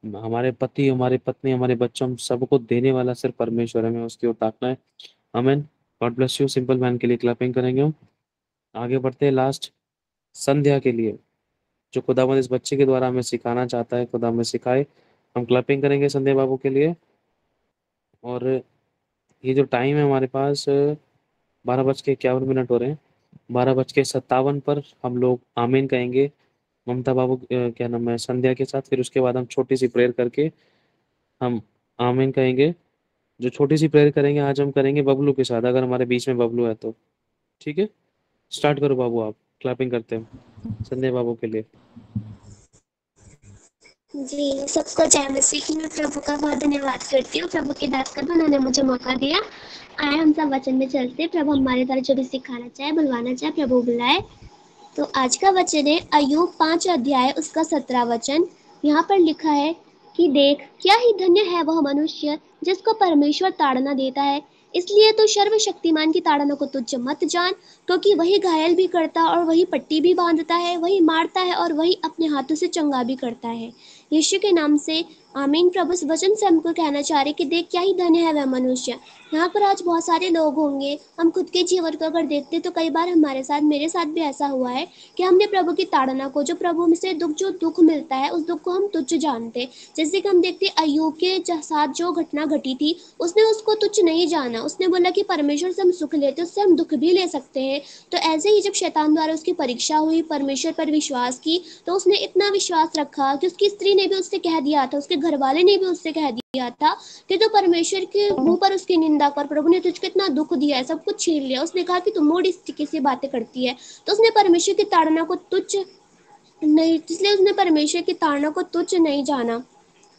हमारे पति, हमारे पत्नी, हमारे बच्चों, हम सबको देने वाला सिर्फ परमेश्वर है। हमें उसकी ओर ताकना है। आमीन। God bless you. Simple man के लिए क्लैपिंग करेंगे हम। आगे बढ़ते हैं लास्ट संध्या के लिए, जो खुदावंद इस बच्चे के द्वारा हमें सिखाना चाहता है, खुदा हमें सिखाए। हम क्लैपिंग करेंगे संध्या बाबू के लिए। और ये जो टाइम है हमारे पास, 12:51 हो रहे हैं। 12:57 पर हम लोग आमीन कहेंगे ममता बाबू, क्या नाम है, संध्या के साथ। फिर उसके बाद हम छोटी सी प्रेयर करके हम आमीन कहेंगे। जो छोटी सी प्रेयर करेंगे आज हम करेंगे बबलू के साथ, अगर हमारे बीच में बबलू है तो। ठीक है, स्टार्ट करो बाबू, आप क्लैपिंग करते हैं संध्या बाबू के लिए। जी, सबको जय मसीह की। मैं प्रभु का बहुत धन्यवाद करती हूँ, प्रभु की दास कर उन्होंने मुझे मौका दिया। आए हम सब वचन में चलते। प्रभु हमारे द्वारा जो भी सिखाना चाहे, बुलवाना चाहे, प्रभु बुलाए। तो आज का वचन है अय्यूब 5 अध्याय उसका 17 वचन। यहाँ पर लिखा है कि देख, क्या ही धन्य है वह मनुष्य जिसको परमेश्वर ताड़ना देता है। इसलिए तो सर्वशक्तिमान की ताड़ना को तुच्छ मत जान, क्योंकि वही घायल भी करता और वही पट्टी भी बांधता है, वही मारता है और वही अपने हाथों से चंगा भी करता है। यीशु के नाम से आमीन। प्रभु इस वचन से हमको कहना चाह रहे कि देख, क्या ही धन्य है वह मनुष्य। यहाँ पर आज बहुत सारे लोग होंगे, हम खुद के जीवन को अगर देखते तो कई बार हमारे साथ, मेरे साथ भी ऐसा हुआ है कि हमने प्रभु की ताड़ना को, जो प्रभु में से जो दुख मिलता है, उस दुख को हम तुच्छ जानते। जैसे कि हम देखते अय्यूब के साथ जो घटना घटी थी, उसने उसको तुच्छ नहीं जाना। उसने बोला कि परमेश्वर से हम सुख लेते, उससे हम दुख भी ले सकते हैं। तो ऐसे ही जब शैतान द्वारा उसकी परीक्षा हुई, परमेश्वर पर विश्वास की, तो उसने इतना विश्वास रखा कि उसकी स्त्री ने भी उससे कह दिया था, उसके घर वाले ने भी उससे कह दिया था कि तो परमेश्वर के मुंह पर उसकी निंदा कर, प्रभु ने तुझको इतना दुख दिया है, सब कुछ छीन लिया। उसने कहा कि तू मूड इस तरीके से बातें करती है। तो उसने परमेश्वर की ताड़ना को तुच्छ नहीं, इसलिए उसने परमेश्वर की ताड़ना को तुच्छ नहीं जाना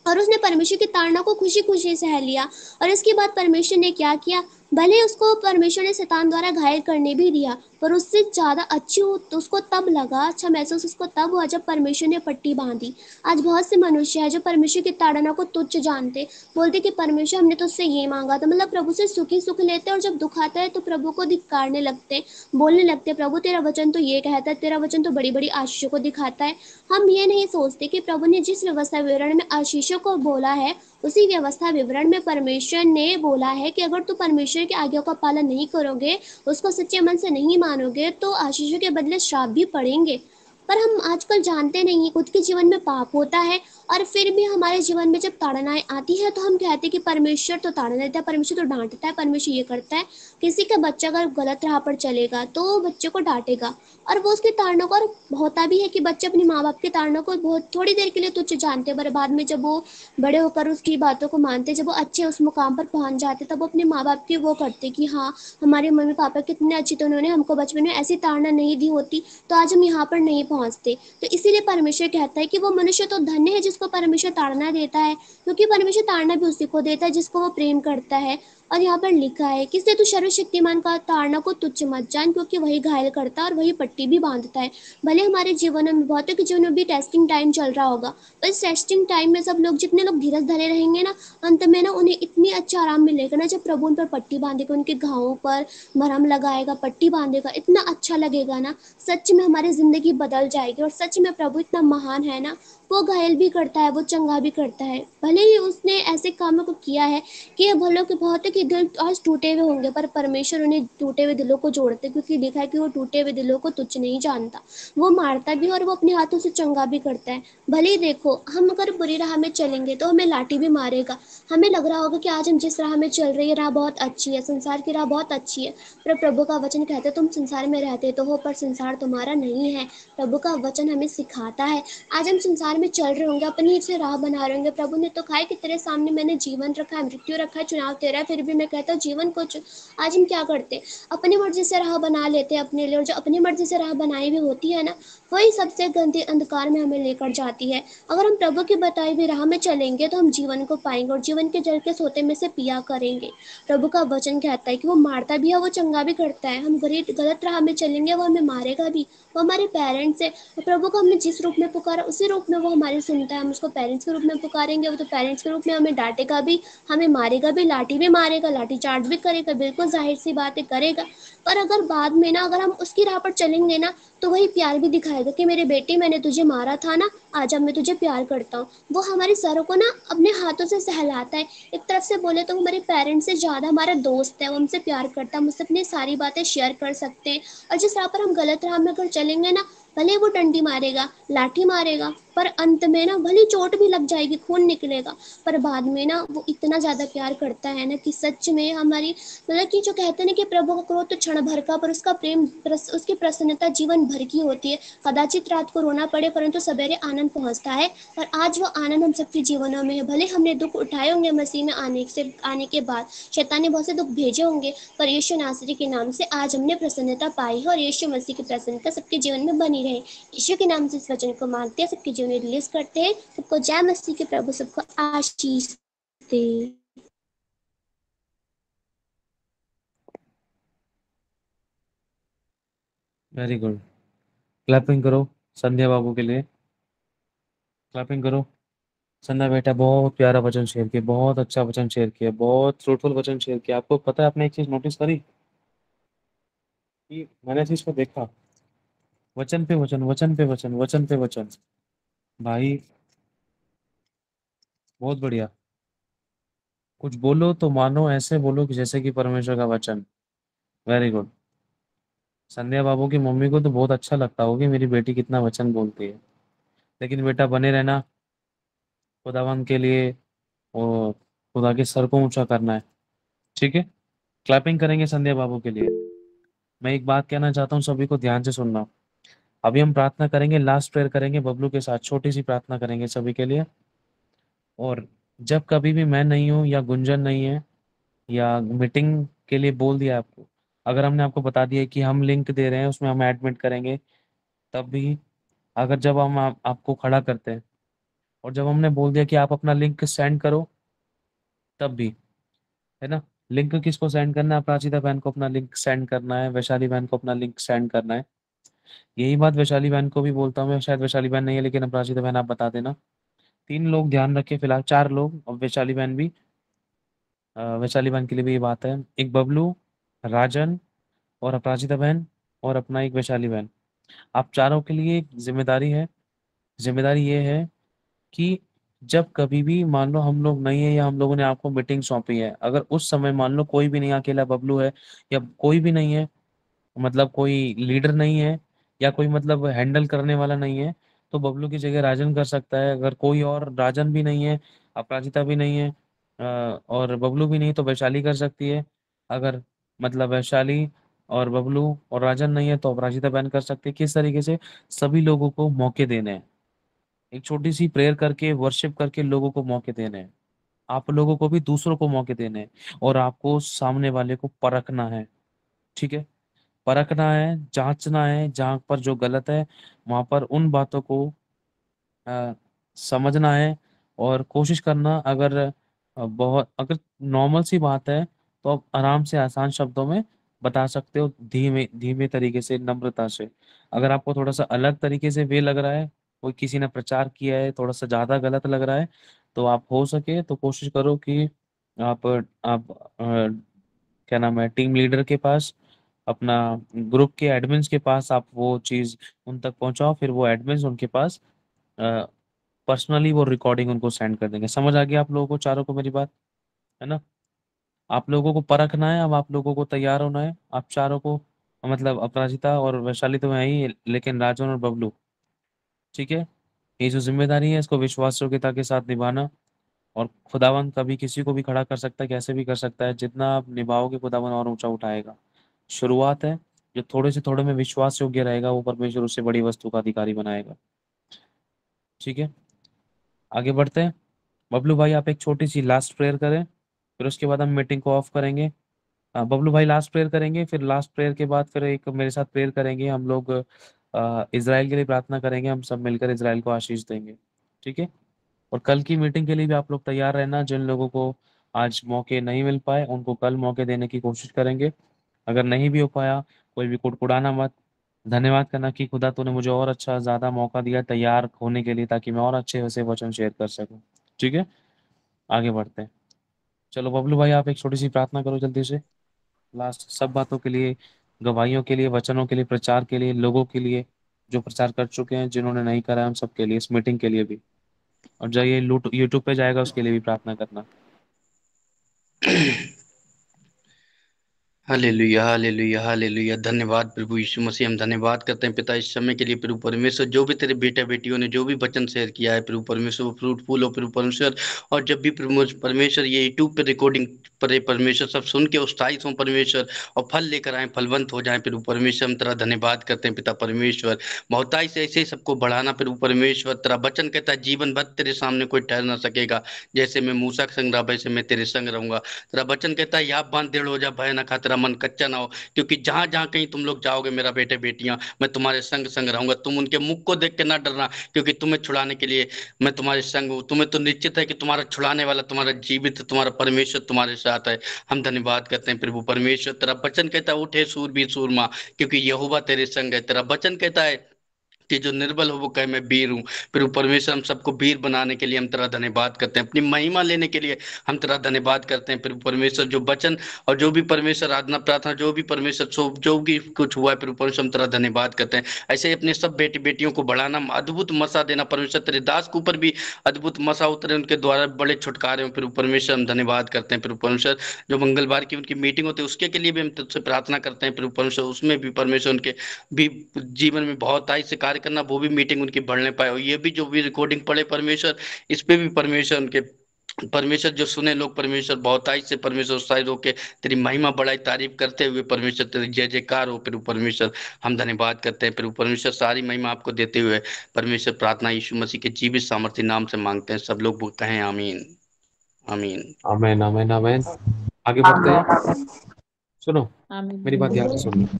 और उसने परमेश्वर की ताड़ना को खुशी खुशी सह लिया। और इसके बाद परमेश्वर ने क्या किया, भले उसको परमेश्वर ने शैतान द्वारा घायल करने भी दिया, पर उससे ज्यादा अच्छी तो उसको तब लगा, अच्छा महसूस उसको तब हुआ जब परमेश्वर ने पट्टी बांधी। आज बहुत से मनुष्य है जो परमेश्वर की ताड़ना को तुच्छ जानते, बोलते कि परमेश्वर हमने तो उससे ये मांगा था, मतलब प्रभु से सुख ही सुख लेते, और जब दुख आता है तो प्रभु को धिक्कारने लगते, बोलने लगते प्रभु तेरा वचन तो ये कहता है, तेरा वचन तो बड़ी बड़ी आशीषों को दिखाता है। हम ये नहीं सोचते कि प्रभु ने जिस व्यवस्था विवरण में आशीषों को बोला है, उसी व्यवस्था विवरण में परमेश्वर ने बोला है कि अगर तू परमेश्वर की आज्ञा का पालन नहीं करोगे, उसको सच्चे मन से नहीं मानोगे, तो आशीषों के बदले श्राप भी पड़ेंगे। पर हम आजकल जानते नहीं, खुद के जीवन में पाप होता है और फिर भी हमारे जीवन में जब ताड़नाएं आती है तो हम कहते हैं कि परमेश्वर तो ताड़ना देता है, परमेश्वर तो डांटता है, परमेश्वर ये करता है। किसी का बच्चा अगर गलत राह पर चलेगा तो बच्चे को डांटेगा, और वो उसकी ताड़ना को, और होता भी है कि बच्चे अपने माँ बाप की ताड़ना को बहुत थोड़ी देर के लिए तुच्छ जानते हैं, पर बाद में जब वो बड़े होकर उसकी बातों को मानते, जब वो अच्छे उस मुकाम पर पहुंच जाते, तब वो अपने माँ बाप की वो करते कि हाँ, हमारे मम्मी पापा कितने अच्छे थे, उन्होंने हमको बचपन में ऐसी ताड़ना नहीं दी होती तो आज हम यहाँ पर नहीं पहुंचते। तो इसीलिए परमेश्वर कहता है कि वो मनुष्य तो धन्य है जिसको परमेश्वर ताड़ना देता है, क्योंकि परमेश्वर ताड़ना भी उसी को देता है जिसको वो प्रेम करता है। और यहाँ पर लिखा है कि इसलिए तू सर्वशक्तिमान का ताड़ना को तुच्छ मत जान, क्योंकि वही घायल करता है और वही पट्टी भी बांधता है। भले हमारे जीवन में, बहुतों के जीवन में भी टेस्टिंग टाइम चल रहा होगा, पर इस टेस्टिंग टाइम में सब लोग, जितने लोग धीरज धरे रहेंगे ना, अंत में ना उन्हें इतनी अच्छा आराम मिलेगा ना, जब प्रभु उन पर पट्टी बांधेगा, उनके घावों पर मरहम लगाएगा, पट्टी बांधेगा, इतना अच्छा लगेगा ना, सच में हमारी जिंदगी बदल जाएगी। और सच में प्रभु इतना महान है ना, वो घायल भी करता है, वो चंगा भी करता है। भले ही उसने ऐसे कामों को किया है कि भलों के, बहुत कि दिल आज टूटे हुए होंगे, पर परमेश्वर उन्हें टूटे हुए दिलों को जोड़ते, क्योंकि देखा है कि वो टूटे हुए दिलों को तुच्छ नहीं जानता। वो मारता भी है और वो अपने हाथों से चंगा भी करता है। भले ही देखो, हम अगर बुरी राह में चलेंगे तो हमें लाठी भी मारेगा। हमें लग रहा होगा कि आज हम जिस राह में चल रहे हैं, राह बहुत अच्छी है, संसार की राह बहुत अच्छी है, पर प्रभु का वचन कहते तुम संसार में रहते तो हो, पर संसार तुम्हारा नहीं है। प्रभु का वचन हमें सिखाता है। आज हम संसार में चल रहे होंगे, अपनी से राह बना रहे होंगे। प्रभु ने तो कहा है कि तेरे सामने मैंने जीवन रखा है, मृत्यु रखा है, चुनाव तेरा है, फिर भी मैं कहता हूँ जीवन को चुन। आज हम क्या करते हैं, अपनी मर्जी से राह बना लेते हैं अपने लिए, और जो अपनी मर्जी से राह बनाई हुई होती है ना, वही सबसे गंदे अंधकार में हमें लेकर जाती है। अगर हम प्रभु की बताई हुई राह में चलेंगे तो हम जीवन को पाएंगे, और जीवन के जल के सोते में से पिया करेंगे। प्रभु का वचन कहता है कि वो मारता भी है, वो चंगा भी करता है। हम गलत राह में चलेंगे, वो हमें मारेगा भी। वो हमारे पेरेंट्स है, तो प्रभु को हमने जिस रूप में पुकारा उसी रूप में वो हमारी सुनता है। हम उसको पेरेंट्स के रूप में पुकारेंगे, वो तो पेरेंट्स के रूप में हमें डांटेगा भी, हमें मारेगा भी, लाठी भी मारेगा, लाठी चार्ज भी करेगा, बिल्कुल जाहिर सी बात है करेगा। पर अगर बाद में ना, अगर हम उसकी राह पर चलेंगे ना, तो वही प्यार भी दिखाएगा कि मेरे बेटे मैंने तुझे मारा था ना, आज अब मैं तुझे प्यार करता हूँ। वो हमारे सरों को ना अपने हाथों से सहलाता है। एक तरफ से बोले तो वो हमारे पेरेंट्स से ज़्यादा हमारा दोस्त है, वो हमसे प्यार करता है, हम उससे अपनी सारी बातें शेयर कर सकते हैं। और जिस राह पर हम गलत राह में अगर चलेंगे ना, भले वो डंडी मारेगा, लाठी मारेगा, पर अंत में ना भले चोट भी लग जाएगी, खून निकलेगा, पर बाद में ना वो इतना ज़्यादा प्यार करता है ना कि सच में हमारी, मतलब कि जो कहते हैं ना कि प्रभु का क्रोध तो क्षण भर का, पर उसका प्रेम उसकी प्रसन्नता जीवन भर की होती है। कदाचित रात को रोना पड़े, परंतु सवेरे आनंद पहुंचता है। और आज वो आनंद हम सबके जीवनों में है। भले हमने दुख उठाए होंगे मसीह में आने के बाद, शैतान ने बहुत से दुख भेजे होंगे, पर यीशु नासरी के नाम से आज हमने प्रसन्नता पाई है, और यीशु मसीह की प्रसन्नता सबके जीवन में बनी रहे। यीशु के नाम से इस वचन को मांगते हैं, सबके जीवन में रिलीज करते हैं। सबको जय मसीह के, प्रभु सबको आशीष दे। Very good. क्लैपिंग करो संध्या बाबू के लिए, क्लैपिंग करो। संध्या बेटा बहुत प्यारा वचन शेयर किया, बहुत अच्छा वचन शेयर किया, बहुत फ्रूटफुल वचन शेयर किया। आपको पता है, आपने एक चीज नोटिस करी कि मैंने चीज को देखा, वचन पे वचन, वचन पे वचन, वचन पे वचन। भाई बहुत बढ़िया। कुछ बोलो तो मानो ऐसे बोलो कि जैसे कि परमेश्वर का वचन। Very good. संध्या बाबू की मम्मी को तो बहुत अच्छा लगता होगा कि मेरी बेटी कितना वचन बोलती है। लेकिन बेटा बने रहना, खुदावन के लिए और खुदा के सर को ऊंचा करना है, ठीक है। क्लैपिंग करेंगे संध्या बाबू के लिए। मैं एक बात कहना चाहता हूँ, सभी को ध्यान से सुनना। अभी हम प्रार्थना करेंगे, लास्ट प्रेयर करेंगे बबलू के साथ, छोटी सी प्रार्थना करेंगे सभी के लिए। और जब कभी भी मैं नहीं हूँ या गुंजन नहीं है या मीटिंग के लिए बोल दिया आपको, अगर हमने आपको बता दिया कि हम लिंक दे रहे हैं उसमें हम एडमिट करेंगे, तब भी अगर जब हम आपको खड़ा करते हैं और जब हमने बोल दिया कि आप अपना लिंक सेंड करो, तब भी, है ना। लिंक किसको सेंड करना है? अपराजिता बहन को अपना लिंक सेंड करना है, वैशाली बहन को अपना लिंक सेंड करना है। यही बात वैशाली बहन को भी बोलता हूँ मैं, शायद वैशाली बहन नहीं है लेकिन अपराजिता बहन आप बता देना। 3 लोग ध्यान रखे फिलहाल, 4 लोग, और वैशाली बहन भी। वैशाली बहन के लिए भी ये बात है, एक बबलू, राजन और अपराजिता बहन और अपना एक वैशाली बहन। आप चारों के लिए एक जिम्मेदारी है। जिम्मेदारी ये है कि जब कभी भी मान लो हम लोग नहीं है या हम लोगों ने आपको मीटिंग सौंपी है, अगर उस समय मान लो कोई भी नहीं, अकेला बबलू है या कोई भी नहीं है, मतलब कोई लीडर नहीं है या कोई मतलब हैंडल करने वाला नहीं है, तो बबलू की जगह राजन कर सकता है। अगर कोई और, राजन भी नहीं है, अपराजिता भी नहीं है, और बबलू भी नहीं, तो वैशाली कर सकती है। अगर मतलब वैशाली और बबलू और राजन नहीं है तो अपराजिता बहन कर सकती है। किस तरीके से? सभी लोगों को मौके देने हैं, एक छोटी सी प्रेयर करके, वर्शिप करके लोगों को मौके देने हैं। आप लोगों को भी दूसरों को मौके देने हैं, और आपको सामने वाले को परखना है, ठीक है। परखना है, जांचना है, जहां पर जो गलत है वहां पर उन बातों को अ, समझना है और कोशिश करना। अगर बहुत अगर नॉर्मल सी बात है तो आप आराम से आसान शब्दों में बता सकते हो, धीमे धीमे तरीके से, नम्रता से। अगर आपको थोड़ा सा अलग तरीके से वे लग रहा है, कोई किसी ने प्रचार किया है थोड़ा सा ज्यादा गलत लग रहा है, तो आप हो सके तो कोशिश करो कि आप क्या नाम है, टीम लीडर के पास, अपना ग्रुप के एडमिन्स के पास आप वो चीज उन तक पहुंचाओ, फिर वो एडमिन्स उनके पास पर्सनली वो रिकॉर्डिंग उनको सेंड कर देंगे। समझ आ गया आप लोगों को, चारों को मेरी बात, है ना। आप लोगों को परखना है, अब आप लोगों को तैयार होना है। आप चारों को, मतलब अपराजिता और वैशाली तो है ही, लेकिन राजन और बबलू, ठीक है, ये जो जिम्मेदारी है इसको विश्वास योग्यता के साथ निभाना। और खुदावन कभी किसी को भी खड़ा कर सकता है, कैसे भी कर सकता है। जितना आप निभाओगे खुदावन और ऊंचा उठाएगा। शुरुआत है, जो थोड़े से थोड़े में विश्वास योग्य रहेगा वो परमेश्वर उससे बड़ी वस्तु का अधिकारी बनाएगा। ठीक है, आगे बढ़ते हैं। बबलू भाई आप एक छोटी सी लास्ट प्रेयर करें, फिर उसके बाद हम मीटिंग को ऑफ करेंगे। बबलू भाई लास्ट प्रेयर करेंगे, फिर लास्ट प्रेयर के बाद फिर एक मेरे साथ प्रेयर करेंगे हम लोग। इज़राइल के लिए प्रार्थना करेंगे, हम सब मिलकर इज़राइल को आशीष देंगे। ठीक है, और कल की मीटिंग के लिए भी आप लोग तैयार रहना। जिन लोगों को आज मौके नहीं मिल पाए उनको कल मौके देने की कोशिश करेंगे। अगर नहीं भी हो पाया, कोई भी कुड़कुड़ाना मत, धन्यवाद करना कि खुदा तूने मुझे और अच्छा ज़्यादा मौका दिया तैयार होने के लिए, ताकि मैं और अच्छे से वचन शेयर कर सकूं। ठीक है, आगे बढ़ते हैं। चलो बबलू भाई आप एक छोटी सी प्रार्थना करो जल्दी से, लास्ट सब बातों के लिए, गवाहियों के लिए, वचनों के लिए, प्रचार के लिए, लोगों के लिए जो प्रचार कर चुके हैं, जिन्होंने नहीं करा है, हम सब के लिए, इस मीटिंग के लिए भी, और जो ये यूट्यूब पे जाएगा उसके लिए भी प्रार्थना करना। Hallelujah hallelujah hallelujah. धन्यवाद प्रभु यीशु मसीह, हम धन्यवाद करते हैं पिता इस समय के लिए प्रभु परमेश्वर। जो भी तेरे बेटा बेटियों ने जो भी वचन शेयर किया है प्रभु परमेश्वर, वो फ्रूटफुल हो प्रभु परमेश्वर। और जब भी प्रभु परमेश्वर ये यूट्यूब पे रिकॉर्डिंग पर परमेश्वर सब सुन के उत्साहित हों परमेश्वर, और फल लेकर आए, फलवंत हो जाए प्रभु परमेश्वर। हम तेरा धन्यवाद करते हैं पिता परमेश्वर। बहुताई से ऐसे ही सबको बढ़ाना प्रभु परमेश्वर। तेरा वचन कहता है जीवन भर तेरे सामने कोई ठहर ना सकेगा। जैसे मैं मूसा के संग रहा वैसे मैं तेरे संग रहूंगा। तेरा वचन कहता है याब बांध दृढ़ हो जा, भय न खा, तेरा मन कच्चा ना हो। क्योंकि जहां जहां कहीं तुम लोग जाओगे मेरा बेटे बेटियां, मैं तुम्हारे संग संग रहूंगा। तुम उनके मुख को देख के ना डरना, क्योंकि तुम्हें छुड़ाने के लिए मैं तुम्हारे संग हूँ। तुम्हें तो निश्चित है कि तुम्हारा छुड़ाने वाला, तुम्हारा जीवित, तुम्हारा परमेश्वर तुम्हारे साथ है। हम धन्यवाद करते हैं प्रभु परमेश्वर। तेरा वचन कहता है उठे सूरबीर सूरमा, क्योंकि यहोवा तेरे संग है। तेरा वचन कहता है कि जो निर्बल हो वो कहे मैं वीर हूँ। प्रभु परमेश्वर हम सबको वीर बनाने के लिए हम तेरा धन्यवाद करते हैं, अपनी महिमा लेने के लिए हम तेरा धन्यवाद करते हैं प्रभु परमेश्वर। जो वचन और जो भी परमेश्वर आराधना प्रार्थना जो भी परमेश्वर जो भी कुछ हुआ है प्रभु परमेश्वर, हम तेरा धन्यवाद करते हैं। ऐसे ही अपने सब बेटी बेटियों को बढ़ाना, अद्भुत मसा देना परमेश्वर। तेरे दास के ऊपर भी अद्भुत मसा उतरे, उनके द्वारा बड़े छुटकारे हो प्रभु परमेश्वर। हम धन्यवाद करते हैं प्रभु परमेश्वर। जो मंगलवार की उनकी मीटिंग होती है उसके के लिए भी हम तुझसे प्रार्थना करते हैं प्रभु परमेश्वर। उसमें भी परमेश्वर उनके भी जीवन में बहुत आई से कार्य करना, वो भी मीटिंग उनकी बढ़ने पाए। और ये भी जो भी रिकॉर्डिंग पड़े परमेश्वर, इस पे भी परमेश्वर उनके परमेश्वर जो सुने लोग परमेश्वर बहुताई से परमेश्वर उत्साहित होके तेरी महिमा बढ़ाई तारीफ करते हुए परमेश्वर तेरी जय जयकार हो प्रभु परमेश्वर। हम धन्यवाद करते हैं प्रभु परमेश्वर, सारी महिमा आपको देते हुए परमेश्वर। प्रार्थना यीशु मसीह के जीवित सामर्थ्य नाम से मांगते हैं, सब लोग कहें आमीन आमीन। आमेन आमेन आमेन। आगे बढ़ते हैं। सुनो, मेरी बात ध्यान से आमीन। सुनो।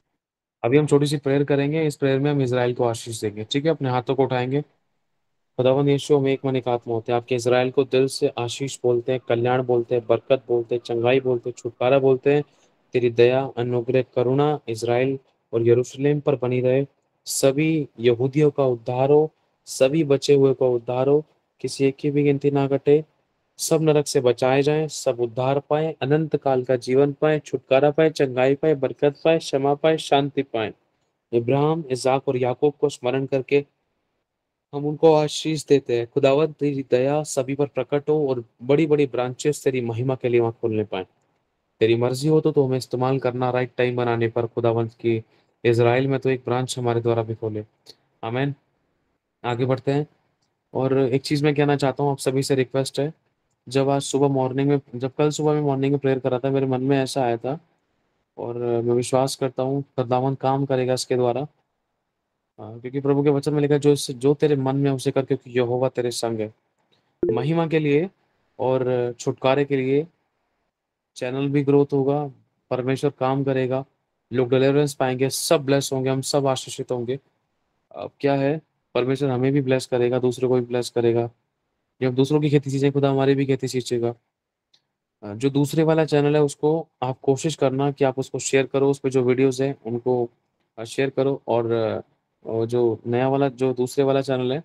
अभी हम छोटी सी प्रेयर करेंगे, इस प्रेयर में हम इजराइल को आशीष देंगे। ठीक है, अपने हाथों को उठाएंगे। खुदावंद यीशु, हम एक मन एक आत्मा होते हैं, आपके इजराइल को दिल से आशीष बोलते हैं, कल्याण बोलते हैं, बरकत बोलते हैं, चंगाई बोलते हैं, छुटकारा बोलते हैं। तेरी दया, अनुग्रह, करुणा इजराइल और यरूशलेम पर बनी रहे। सभी यहूदियों का उद्धार हो, सभी बचे हुए का उद्धार हो, किसी एक की भी गिनती ना घटे। सब नरक से बचाए जाएं, सब उद्धार पाए, अनंत काल का जीवन पाए, छुटकारा पाए, चंगाई पाए, बरकत पाए, क्षमा पाए, शांति पाए। इब्राहिम, इसाक और याकूब को स्मरण करके हम उनको आशीष देते हैं। खुदावंद तेरी दया सभी पर प्रकट हो और बड़ी बड़ी ब्रांचेस तेरी महिमा के लिए वहां खोलने पाए। तेरी मर्जी हो तो हमें इस्तेमाल करना राइट टाइम बनाने पर। खुदावंत की इजराइल में तो एक ब्रांच हमारे द्वारा भी खोले। आमेन। आगे बढ़ते हैं। और एक चीज मैं कहना चाहता हूँ, आप सभी से रिक्वेस्ट है, जब आज सुबह मॉर्निंग में, जब कल सुबह में मॉर्निंग में प्रेयर करा था, मेरे मन में ऐसा आया था, और मैं विश्वास करता हूँ खुदावंद काम करेगा इसके द्वारा। क्योंकि प्रभु के वचन में लिखा है, जो तेरे मन में है उसे कर, क्योंकि यहोवा तेरे संग है। महिमा के लिए और छुटकारे के लिए चैनल भी ग्रोथ होगा, परमेश्वर काम करेगा, लोग डिलीवरेंस पाएंगे, सब ब्लेस होंगे, हम सब आशीषित होंगे। अब क्या है, परमेश्वर हमें भी ब्लेस करेगा, दूसरों को भी ब्लेस करेगा। जब दूसरों की खेती सींचे, खुदा हमारी भी खेती सींचेगा। जो दूसरे वाला चैनल है उसको आप कोशिश करना कि आप उसको शेयर करो, उस पर जो वीडियोस हैं उनको शेयर करो। और जो नया वाला, जो दूसरे वाला चैनल है,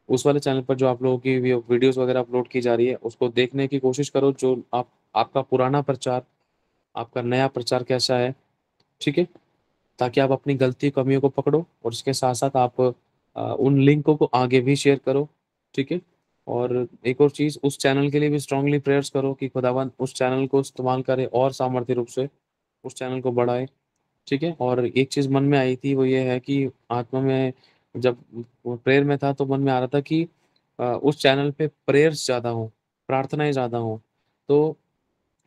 उस वाले चैनल पर जो आप लोगों की वीडियोस वगैरह अपलोड की जा रही है उसको देखने की कोशिश करो। जो आपका पुराना प्रचार, आपका नया प्रचार कैसा है, ठीक है, ताकि आप अपनी गलती कमियों को पकड़ो, और इसके साथ साथ आप उन लिंकों को आगे भी शेयर करो। ठीक है, और एक और चीज़, उस चैनल के लिए भी स्ट्रांगली प्रेयर्स करो कि खुदावन उस चैनल को इस्तेमाल करे और सामर्थ्य रूप से उस चैनल को बढ़ाए, ठीक है। और एक चीज़ मन में आई थी, वो ये है कि आत्मा में जब प्रेयर में था तो मन में आ रहा था कि उस चैनल पे प्रेयर्स ज़्यादा हों, प्रार्थनाएँ ज़्यादा हों। तो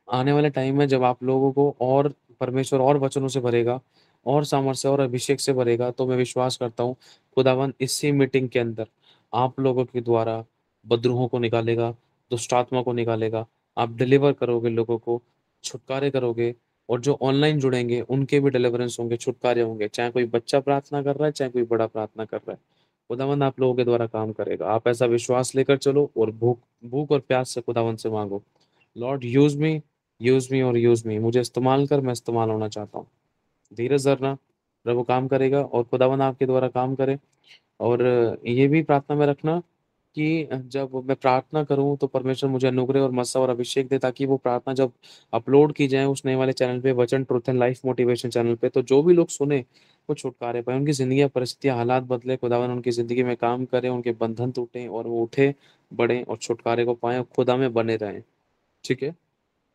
आने वाले टाइम में जब आप लोगों को और परमेश्वर और वचनों से भरेगा और सामर्थ्य और अभिषेक से भरेगा, तो मैं विश्वास करता हूँ खुदावन इसी मीटिंग के अंदर आप लोगों के द्वारा बद्रुहों को निकालेगा, दुष्ट आत्मा को निकालेगा, आप डिलीवर करोगे लोगों को, छुटकारे करोगे, और जो ऑनलाइन जुड़ेंगे उनके भी डिलीवरेंस होंगे, छुटकारे होंगे, चाहे कोई बच्चा प्रार्थना कर रहा है, चाहे कोई बड़ा प्रार्थना कर रहा है। खुदावंद आप लोगों के द्वारा काम करेगा। आप ऐसा विश्वास लेकर चलो और भूख भूख और प्यास से खुदावंद से मांगो, लॉर्ड यूज मी और यूज मी, मुझे इस्तेमाल कर, मैं इस्तेमाल होना चाहता हूँ। धीरज धरना, प्रभु काम करेगा और खुदावंद आपके द्वारा काम करे। और ये भी प्रार्थना में रखना कि जब मैं प्रार्थना करूं तो परमेश्वर मुझे अनुग्रह और मसा और अभिषेक दे, ताकि वो प्रार्थना जब अपलोड की जाए उस नए वाले चैनल पे, वचन truth and life motivation channel पे, तो जो भी लोग सुने वो छुटकारे पाए, उनकी जिंदगी परिस्थितियां हालात बदले, खुदावन उनकी जिंदगी में काम करे, उनके बंधन टूटे और वो उठे, बढ़े और छुटकारे को पाए और खुदा में बने रहें, ठीक है।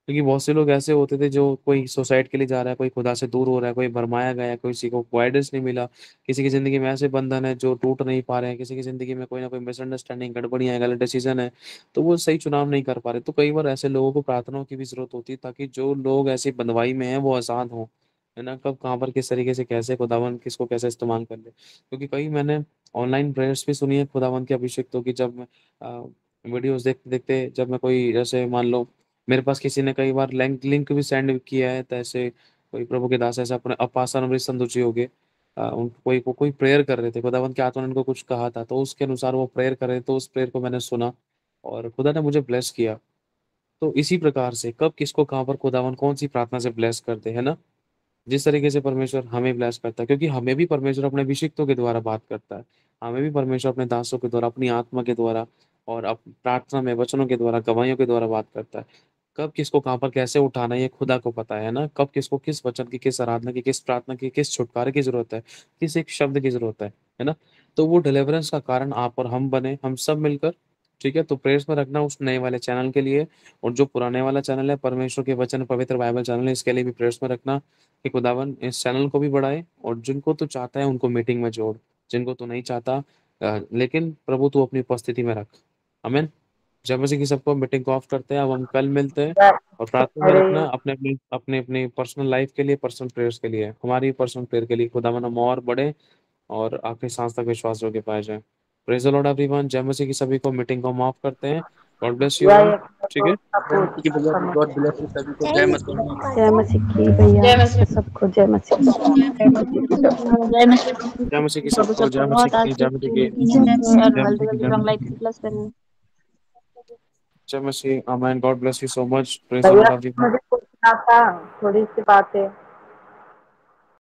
क्योंकि बहुत से लोग ऐसे होते थे जो कोई सुसाइड के लिए जा रहा है, कोई खुदा से दूर हो रहा है, कोई भरमाया गया है, किसी को गाइडेंस नहीं मिला, किसी की ज़िंदगी में ऐसे बंधन है जो टूट नहीं पा रहे हैं, किसी की ज़िंदगी में कोई ना कोई मिसअंडरस्टैंडिंग, गड़बड़ियाँ हैं, गलत डिसीजन है, तो वो सही चुनाव नहीं कर पा रहे। तो कई बार ऐसे लोगों को प्रार्थनाओं की भी ज़रूरत होती है, ताकि जो लोग ऐसी बंधुआई में हैं वो आज़ाद हों, है ना? कब कहाँ पर किस तरीके से कैसे खुदावन किसको कैसे इस्तेमाल कर ले। क्योंकि कई मैंने ऑनलाइन प्रेयर्स भी सुनी है खुदावन के अभिषेक्तों की, जब मैं वीडियोज़ देखते-देखते जब मैं कोई जैसे मान लो मेरे पास किसी ने कई बार लिंक भी सेंड किया है, तो ऐसे कोई प्रभु के दास ऐसे अपने अपासन अमृत संदूची हो गए, उन कोई प्रेयर कर रहे थे, खुदावंत के आत्मा ने उनको कुछ कहा था, तो उसके अनुसार वो प्रेयर कर रहे थे, तो उस प्रेयर को मैंने सुना और खुदा ने मुझे ब्लेस किया। तो इसी प्रकार से कब किसको कहाँ पर खुदावन कौन सी प्रार्थना से ब्लेस करते है ना, जिस तरीके से परमेश्वर हमें ब्लेस करता है, क्योंकि हमें भी परमेश्वर अपने अभिषिक्तों के द्वारा बात करता है, हमें भी परमेश्वर अपने दासों के द्वारा, अपनी आत्मा के द्वारा और प्रार्थना में वचनों के द्वारा, गवाहियों के द्वारा बात करता है। कब किसको कहाँ पर कैसे उठाना है ये खुदा को पता है ना, कब किसको किस वचन की, किस आराधना की, किस प्रार्थना की, किस छुटकारे की जरूरत है, किस एक शब्द की जरूरत है ना। तो वो डिलीवरेंस का कारण आप और हम बने, हम सब मिलकर, ठीक है। तो प्रेयर्स में रखना उस नए वाले चैनल के लिए, और जो पुराने वाला चैनल है परमेश्वर के वचन पवित्र बाइबल चैनल है, इसके लिए भी प्रेयर्स में रखना कि खुदावन इस चैनल को भी बढ़ाए, और जिनको तू चाहता है उनको मीटिंग में जोड़, जिनको तू नहीं चाहता लेकिन प्रभु तू अपनी उपस्थिति में रख। आमीन। जब मसीह की सबको मीटिंग को ऑफ करते हैं, अब हम कल मिलते हैं। और प्रार्थना में रखना अपने अपने अपने अपने पर्सनल लाइफ के लिए, पर्सनल प्रेयर्स के लिए, हमारी पर्सनल प्रेयर के लिए, खुदावन हम और बढ़े और आखिरी सांस तक विश्वास योग्य पाए जाए। Praise the Lord everyone. जय मसीह की सभी को मीटिंग को माफ करते हैं। गॉड ब्लेस यू ऑल, ठीक है। गॉड ब्लेस यू सभी को। जय मसीह। जय मसीह की भैया सबको, जय मसीह। जय मसीह। जय मसीह की प्रभु सबको, सबको जय मसीह बहुत की, जय आशीष मसीह दे, की, और जय हेल्दी मसीह की, वेल्दी जय लॉन्ग मसीह लाइफ की, प्लस करें। जय मसीह। आमीन। God bless you so much. Praise the भैया लॉर्ड एवरीवन। मुझे पूछना था थोड़ी सी बातें।